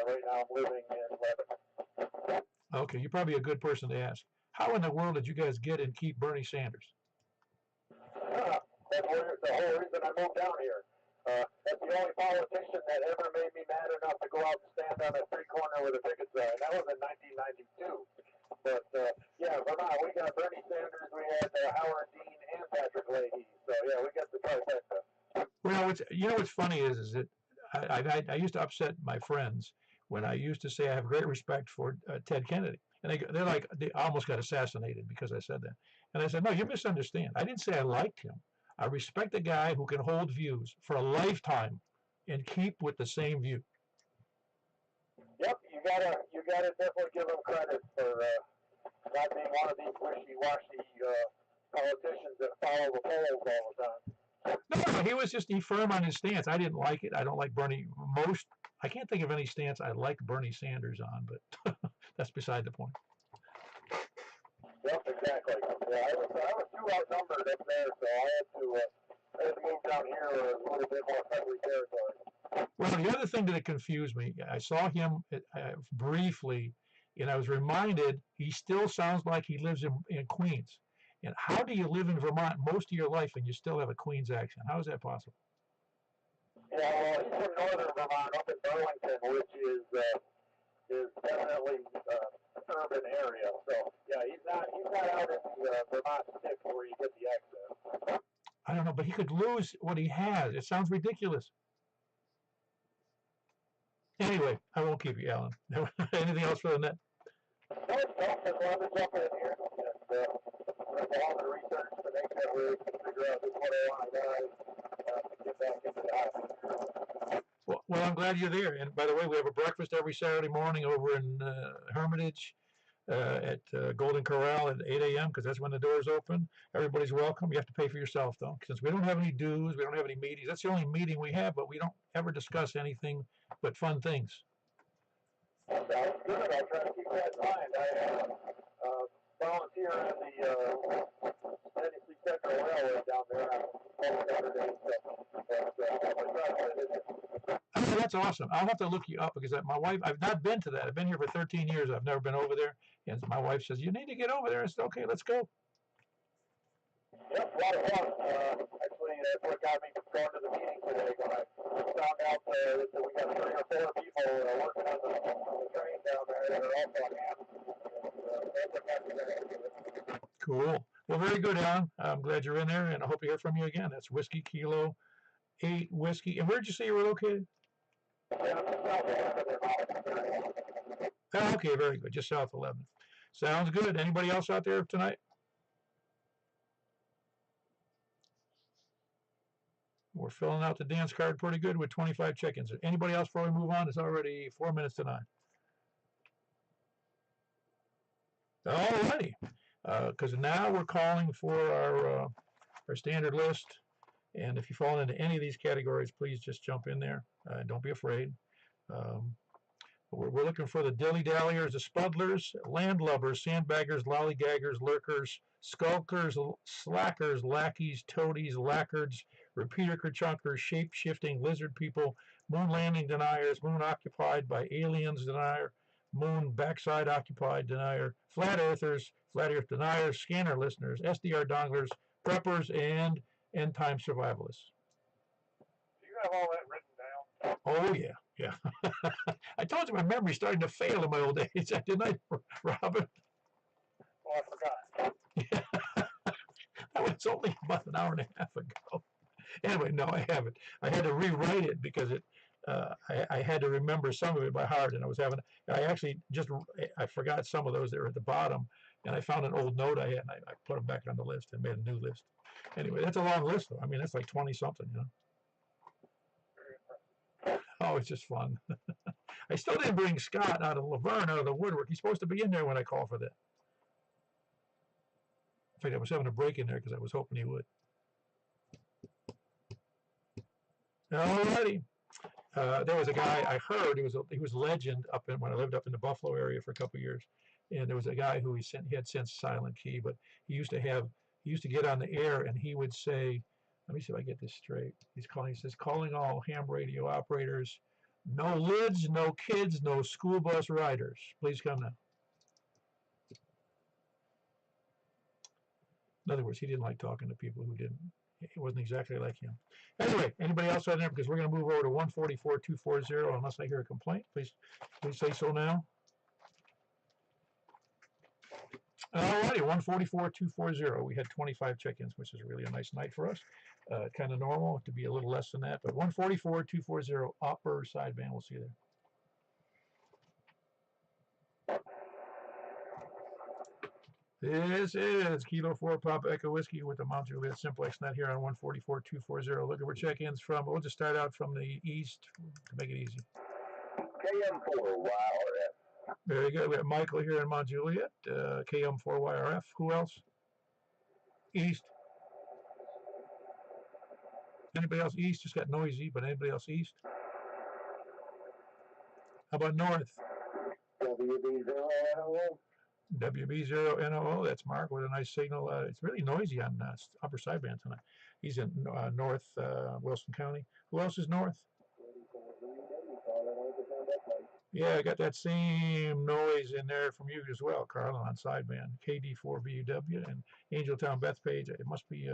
Right now I'm living in Lebanon. Okay, you're probably a good person to ask. How in the world did you guys get and keep Bernie Sanders? That's the whole reason I moved down here. That's the only politician that ever made me mad enough to go out and stand on a street corner with a picket sign. That was in 1992. But, yeah, Vermont, we got Bernie Sanders, we had Howard Dean, and Patrick Leahy. So, yeah, we got the trifecta. Well, what's funny is that I used to upset my friends when I used to say I have great respect for Ted Kennedy. And they're like, they almost got assassinated because I said that. And I said, no, you misunderstand. I didn't say I liked him. I respect a guy who can hold views for a lifetime and keep with the same view. Yep, you gotta definitely give him credit for not being one of these wishy-washy politicians that follow the polls all the time. No, he was just firm on his stance. I didn't like it. I don't like Bernie. I can't think of any stance I like Bernie Sanders on, but that's beside the point. Yep, exactly. Yeah, I was too outnumbered up there, so I had to move down here a little bit more friendly territory. Well, the other thing that confused me, I saw him briefly, and I was reminded he still sounds like he lives in Queens. And how do you live in Vermont most of your life and you still have a Queens accent? How is that possible? Yeah, well, he's from northern Vermont, up in Burlington, which is is definitely urban area. So yeah, he's not out in the Vermont sticks where you get the access. I don't know, but he could lose what he has. It sounds ridiculous. Anyway, I won't keep you, Alan. Anything else for the net? No, as long as jump in here and all the research to make that we can figure out what I want to get back into the house. Well, I'm glad you're there. And by the way, we have a breakfast every Saturday morning over in Hermitage at Golden Corral at 8 a.m. because that's when the doors open. Everybody's welcome. You have to pay for yourself, though. Since we don't have any dues, we don't have any meetings. That's the only meeting we have, but we don't ever discuss anything but fun things. Sounds good. I'll try to keep that in mind. I volunteer in the Tennessee Central Railway down there on Saturday. Oh, that's awesome. I'll have to look you up because my wife, I've not been to that. I've been here for 13 years. I've never been over there. And my wife says, you need to get over there. I said, okay, let's go. Yep, a lot of fun. Actually, that's what got me going to the meeting today when I found out that we got 3 or 4 people working on the train down there that are also on hand. That's what got me there. Cool. Well, very good, Alan. I'm glad you're in there, and I hope to hear from you again. That's Whiskey Kilo 8 Whiskey. And where'd you say you were located? Oh, okay, very good. Just south 11th. Sounds good. Anybody else out there tonight? We're filling out the dance card pretty good with 25 check-ins. Anybody else before we move on? It's already 4 minutes to 9. All righty. Because now we're calling for our standard list. And if you fall into any of these categories, please just jump in there. Don't be afraid. We're looking for the dilly-dalliers, the spuddlers, landlubbers, sandbaggers, lollygaggers, lurkers, skulkers, slackers, lackeys, toadies, lackards, repeater kerchunkers, shape-shifting lizard people, moon landing deniers, moon occupied by aliens denier, moon backside occupied denier, flat earthers, flat earth deniers, scanner listeners, SDR donglers, preppers, and end-time survivalists. Do you have all that written down? Oh, yeah. Yeah. I told you my memory's starting to fail in my old age, didn't I, Robin? Oh, I forgot. Yeah. That was only about an hour and a half ago. Anyway, no, I haven't. I had to rewrite it because I had to remember some of it by heart, and I forgot some of those that were at the bottom, and I found an old note I had, and I put them back on the list and made a new list. Anyway, that's a long list, though. I mean, that's like 20-something, you know. Oh, it's just fun. I still didn't bring Scott out of Laverne, out of the woodwork. He's supposed to be in there when I call for that. In fact, I was having a break in there because I was hoping he would. All righty. There was a guy I heard, he was a legend when I lived up in the Buffalo area for a couple of years. And there was a guy who he had since Silent Key, but he used to get on the air and he would say, let me see if I get this straight. He says, calling all ham radio operators, no lids, no kids, no school bus riders. Please come now. In other words, he didn't like talking to people who didn't. It wasn't exactly like him. Anyway, anybody else out there? Because we're going to move over to 144-240 unless I hear a complaint. Please say so now. All righty, 144-240. We had 25 check-ins, which is really a nice night for us. Kind of normal to be a little less than that, but 144-240 upper sideband. We'll see you there. This is Kilo 4 Papa Echo Whiskey with the Mount Juliet Simplexton here on 144-240. Looking for check-ins from, we'll just start out from the east to make it easy. KM4YRF. Very good. We have Michael here in Mount Juliet, KM4YRF. Who else? East. Anybody else east? Just got noisy, but anybody else east? How about north? WB0NOO. That's Mark with a nice signal. It's really noisy on upper sideband tonight. He's in north Wilson County. Who else is north? Yeah, I got that same noise in there from you as well, Carlin, on sideband. KD4VUW and Angeltown Bethpage. It must be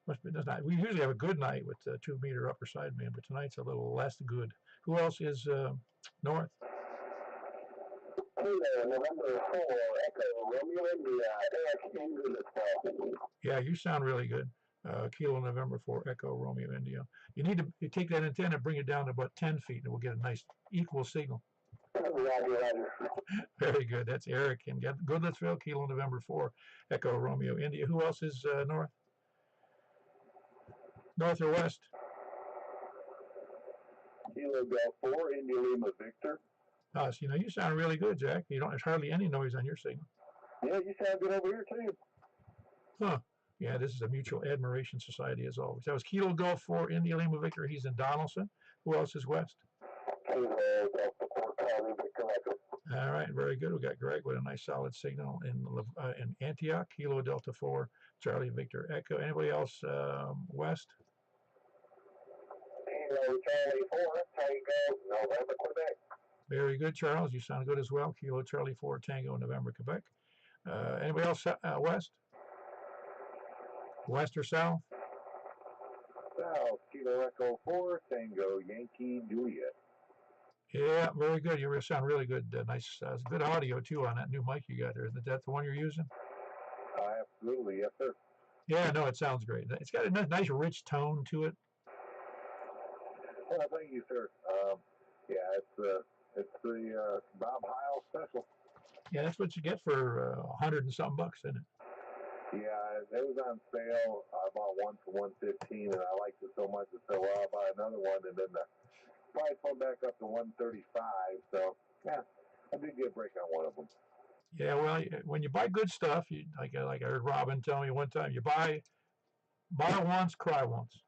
not. We usually have a good night with 2 meter upper sideband, but tonight's a little less good. Who else is north? Kilo November 4 Echo Romeo India Eric England as well. Yeah, you sound really good. Kilo November 4 Echo Romeo India. You need to take that antenna, bring it down to about 10 feet, and we'll get a nice equal signal. Roger. Very good. That's Eric in Goodlettsville, Kilo November 4 Echo Romeo India. Who else is north? North or west? Kilo Golf 4, India Lima Victor. So, you sound really good, Jack. There's hardly any noise on your signal. Yeah, you sound good over here, too. Huh. Yeah, this is a mutual admiration society, as always. That was Kilo Golf 4 India Lima Victor. He's in Donaldson. Who else is west? Kilo Golf 4 Charlie Victor Echo. All right, very good. We got Greg with a nice solid signal in Antioch. Kilo Delta 4 Charlie Victor Echo. Anybody else west? Kilo Charlie 4 Tango November Quebec. Very good, Charles. You sound good as well. Kilo Charlie 4 Tango November Quebec. Anybody else west? West or south? South, Kilo Echo 4, Tango Yankee Juliet. Yeah, very good. You sound really good. Nice, good audio too on that new mic you got there. Isn't that the one you're using? Absolutely, yes, sir. Yeah, no, it sounds great. It's got a nice, rich tone to it. Well, thank you, sir. Yeah, it's the Bob Heil special. Yeah, that's what you get for $100 and something bucks, isn't it? Yeah, it was on sale. I bought one for $115, and I liked it so much. I said, well, I'll buy another one, and then the price went back up to $135. So, yeah, I did get a break on one of them. Yeah, well, when you buy good stuff, like I heard Robin tell me one time, you buy once, cry once.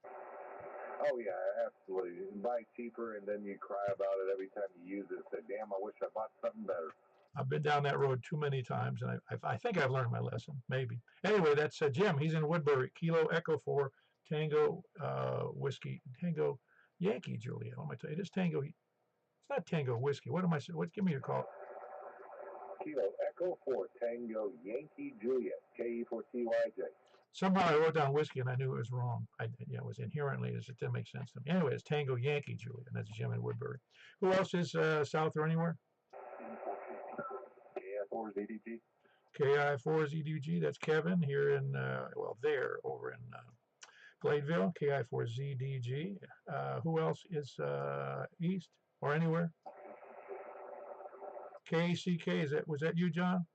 Oh, yeah, absolutely. You buy cheaper, and then you cry about it every time you use it. Say, damn, I wish I bought something better. I've been down that road too many times, and I think I've learned my lesson, maybe. Anyway, that's Jim. He's in Woodbury. Kilo Echo 4 Tango Whiskey. Tango Yankee Juliet. What am I telling you? It is Tango. It's not Tango Whiskey. What am I saying? Give me your call. Kilo Echo 4 Tango Yankee Juliet. KE4TYJ. Somehow I wrote down whiskey and I knew it was wrong. It was inherently, it didn't make sense to me. Anyway, it's Tango Yankee Juliet, and that's Jim in Woodbury. Who else is south or anywhere? KI4ZDG. KI4ZDG, that's Kevin here in, there over in Gladeville, KI4ZDG. Who else is east or anywhere? KCK, was that you, John?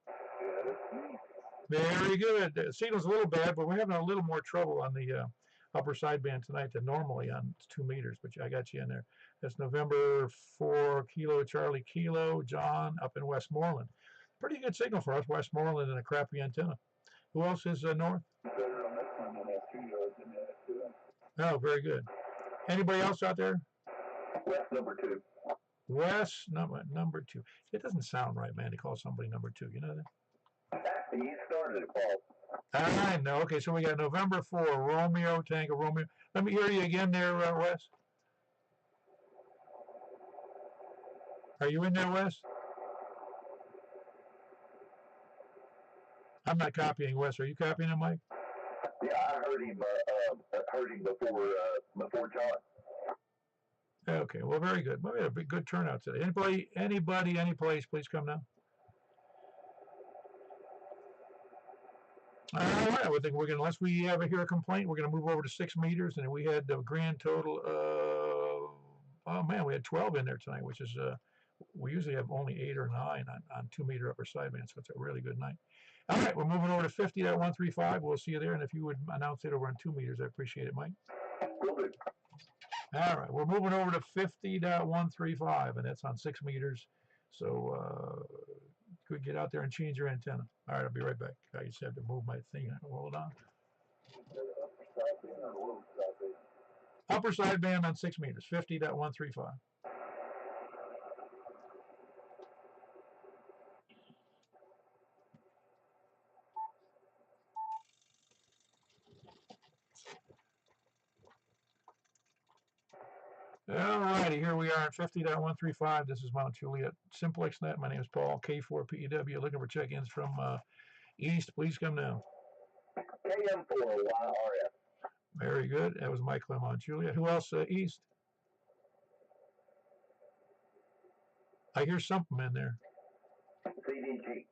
Very good. The signal's a little bad, but we're having a little more trouble on the upper sideband tonight than normally on 2 meters, but I got you in there. That's November 4 Kilo Charlie Kilo, John, up in Westmoreland. Pretty good signal for us, Westmoreland, and a crappy antenna. Who else is north? Oh, very good. Anybody else out there? West number 2. West number 2. It doesn't sound right, man, to call somebody number 2. You know that? He started it, Paul. I know. Okay, so we got November 4, Romeo, Tango, Romeo. Let me hear you again there, Wes. Are you in there, Wes? I'm not copying Wes. Are you copying him, Mike? Yeah, I heard him before John. Okay, well, very good. We had a good turnout today. Anybody, any place, please come now. All right, I think unless we ever hear a complaint, we're going to move over to 6 meters, and we had a grand total of, we had 12 in there tonight, which is, we usually have only 8 or 9 on 2 meter upper sideband, so it's a really good night. All right, we're moving over to 50.135. We'll see you there, and if you would announce it over on 2 meters, I appreciate it, Mike. All right, we're moving over to 50.135, and that's on 6 meters, so could get out there and change your antenna. All right, I'll be right back. I just have to move my thing. Hold on. Upper sideband on 6 meters, 50.135. All righty, here we are at 50.135. This is Mount Juliet Simplexnet. My name is Paul, K4PEW. Looking for check-ins from East. Please come now. KM4YRF. Very good. That was Mike Clement, Juliet. Who else East? I hear something in there. CDG.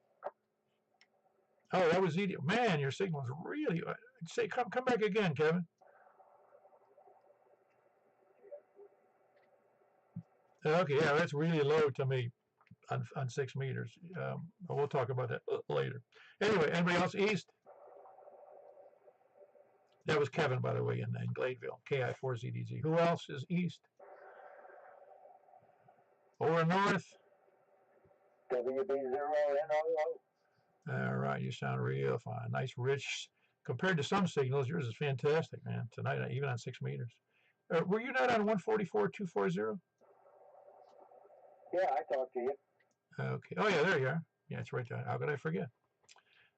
Oh, that was ED. Man, your signal's really. Say, come back again, Kevin. Okay, yeah, that's really low to me on 6 meters. But we'll talk about that later. Anyway, anybody else east? That was Kevin, by the way, in Gladeville, KI4ZDZ. Who else is east? Over north? WB0NOO. All right, you sound real fine. Nice, rich. Compared to some signals, yours is fantastic, man. Tonight, even on 6 meters. Were you not on 144.240? Yeah, I talked to you. Okay. Oh, yeah, there you are. Yeah, it's right there. How could I forget?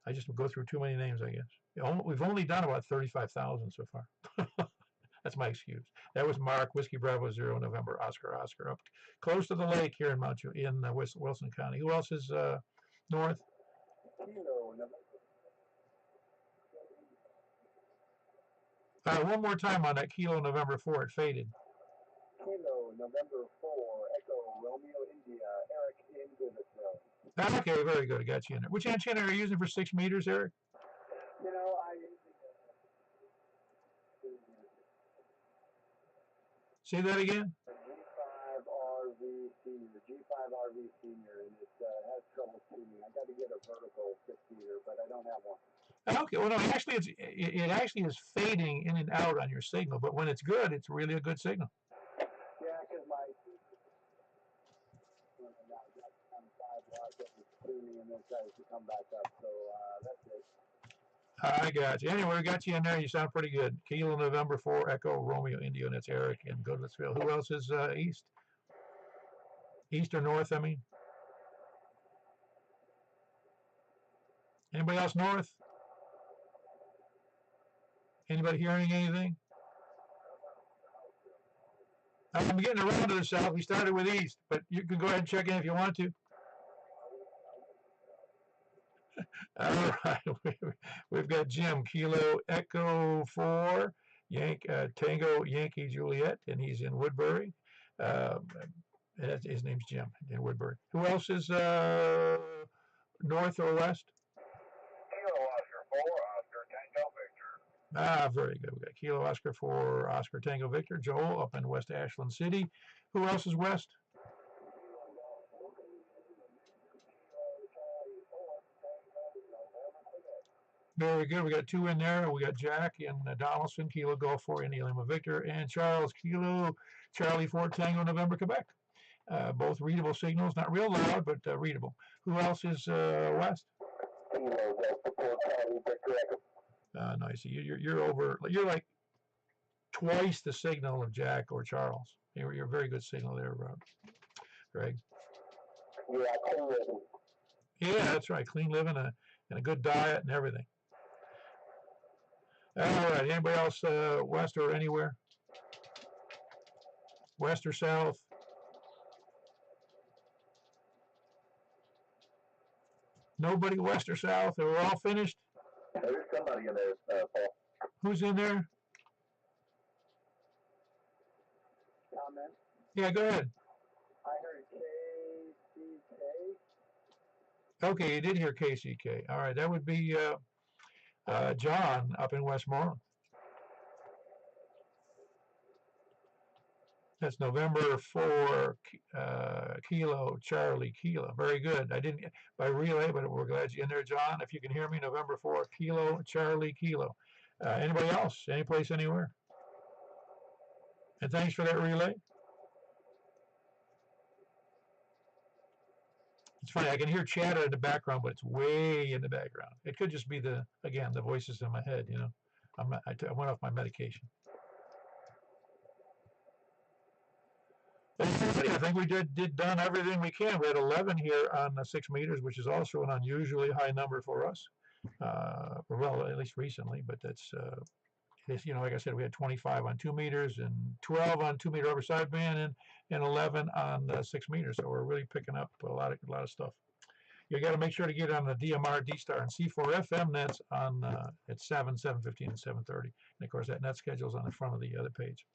I just go through too many names, I guess. We've only done about 35,000 so far. That's my excuse. That was Mark, Whiskey Bravo 0, November, Oscar, up close to the lake here in Wilson County. Who else is north? One more time on that Kilo November 4. It faded. Kilo November 4, Echo Romeo India, Eric in Vivisville. Okay, very good. I got you in there. Which antenna are you using for 6 meters, Eric? You know, Say that again? G5RV Senior, and it has trouble tuning. I got to get a vertical 6-meter, but I don't have one. Okay, well, no, actually, it actually is fading in and out on your signal, but when it's good, it's really a good signal. Yeah, because my I'm 5 watts tuning, and then tries to come back up, so that's it. I got you. Anyway, we got you in there. You sound pretty good. Kilo November 4, Echo Romeo India, and that's Eric in Goodlettsville. Who else is east? East or north, I mean? Anybody else north? Anybody hearing anything? I'm getting around to the south. We started with east, but you can go ahead and check in if you want to. All right. We've got Jim, Kilo Echo 4, Tango Yankee Juliet, and he's in Woodbury. His name's Jim in Woodbury. Who else is north or west? Kilo Oscar 4, Oscar Tango Victor. Very good. We got Kilo Oscar 4, Oscar Tango Victor. Joel up in West Ashland City. Who else is west? Very good. We got 2 in there. We got Jack in Donaldson, Kilo Golf 4, India Lima Victor, and Charles, Kilo Charlie 4, Tango November, Quebec. Both readable signals, not real loud, but readable. Who else is west? Nice. You're like twice the signal of Jack or Charles. You're a very good signal there, Greg. Yeah, that's right. Clean living and a good diet and everything. All right. Anybody else west or anywhere? West or south? Nobody west or south? We're all finished? There's somebody in there, Paul. Who's in there? Comment? Yeah, go ahead. I heard KCK. Okay, you did hear KCK. All right, that would be John up in Westmoreland. That's November 4, Kilo Charlie Kilo. Very good. I didn't by relay, but we're glad you're in there, John. If you can hear me, November 4, Kilo Charlie Kilo. Anybody else? Any place, anywhere? And thanks for that relay. It's funny, I can hear chatter in the background, but it's way in the background. It could just be the voices in my head, you know. I went off my medication. I think we did done everything we can. We had 11 here on 6 meters, which is also an unusually high number for us. Well, at least recently, but that's, like I said, we had 25 on 2 meters and 12 on 2 meter upper sideband and 11 on 6 meters. So we're really picking up a lot of stuff. You got to make sure to get on the DMR, D-Star, and C4 fNETS on at 7, 7:15, and 7:30. And of course, that net schedule is on the front of the other page,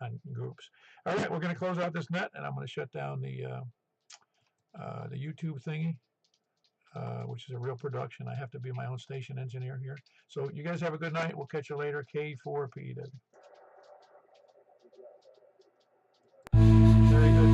on groups. All right, we're going to close out this net, and I'm going to shut down the the YouTube thingy, which is a real production. I have to be my own station engineer here. So you guys have a good night. We'll catch you later. K4PW. Very good.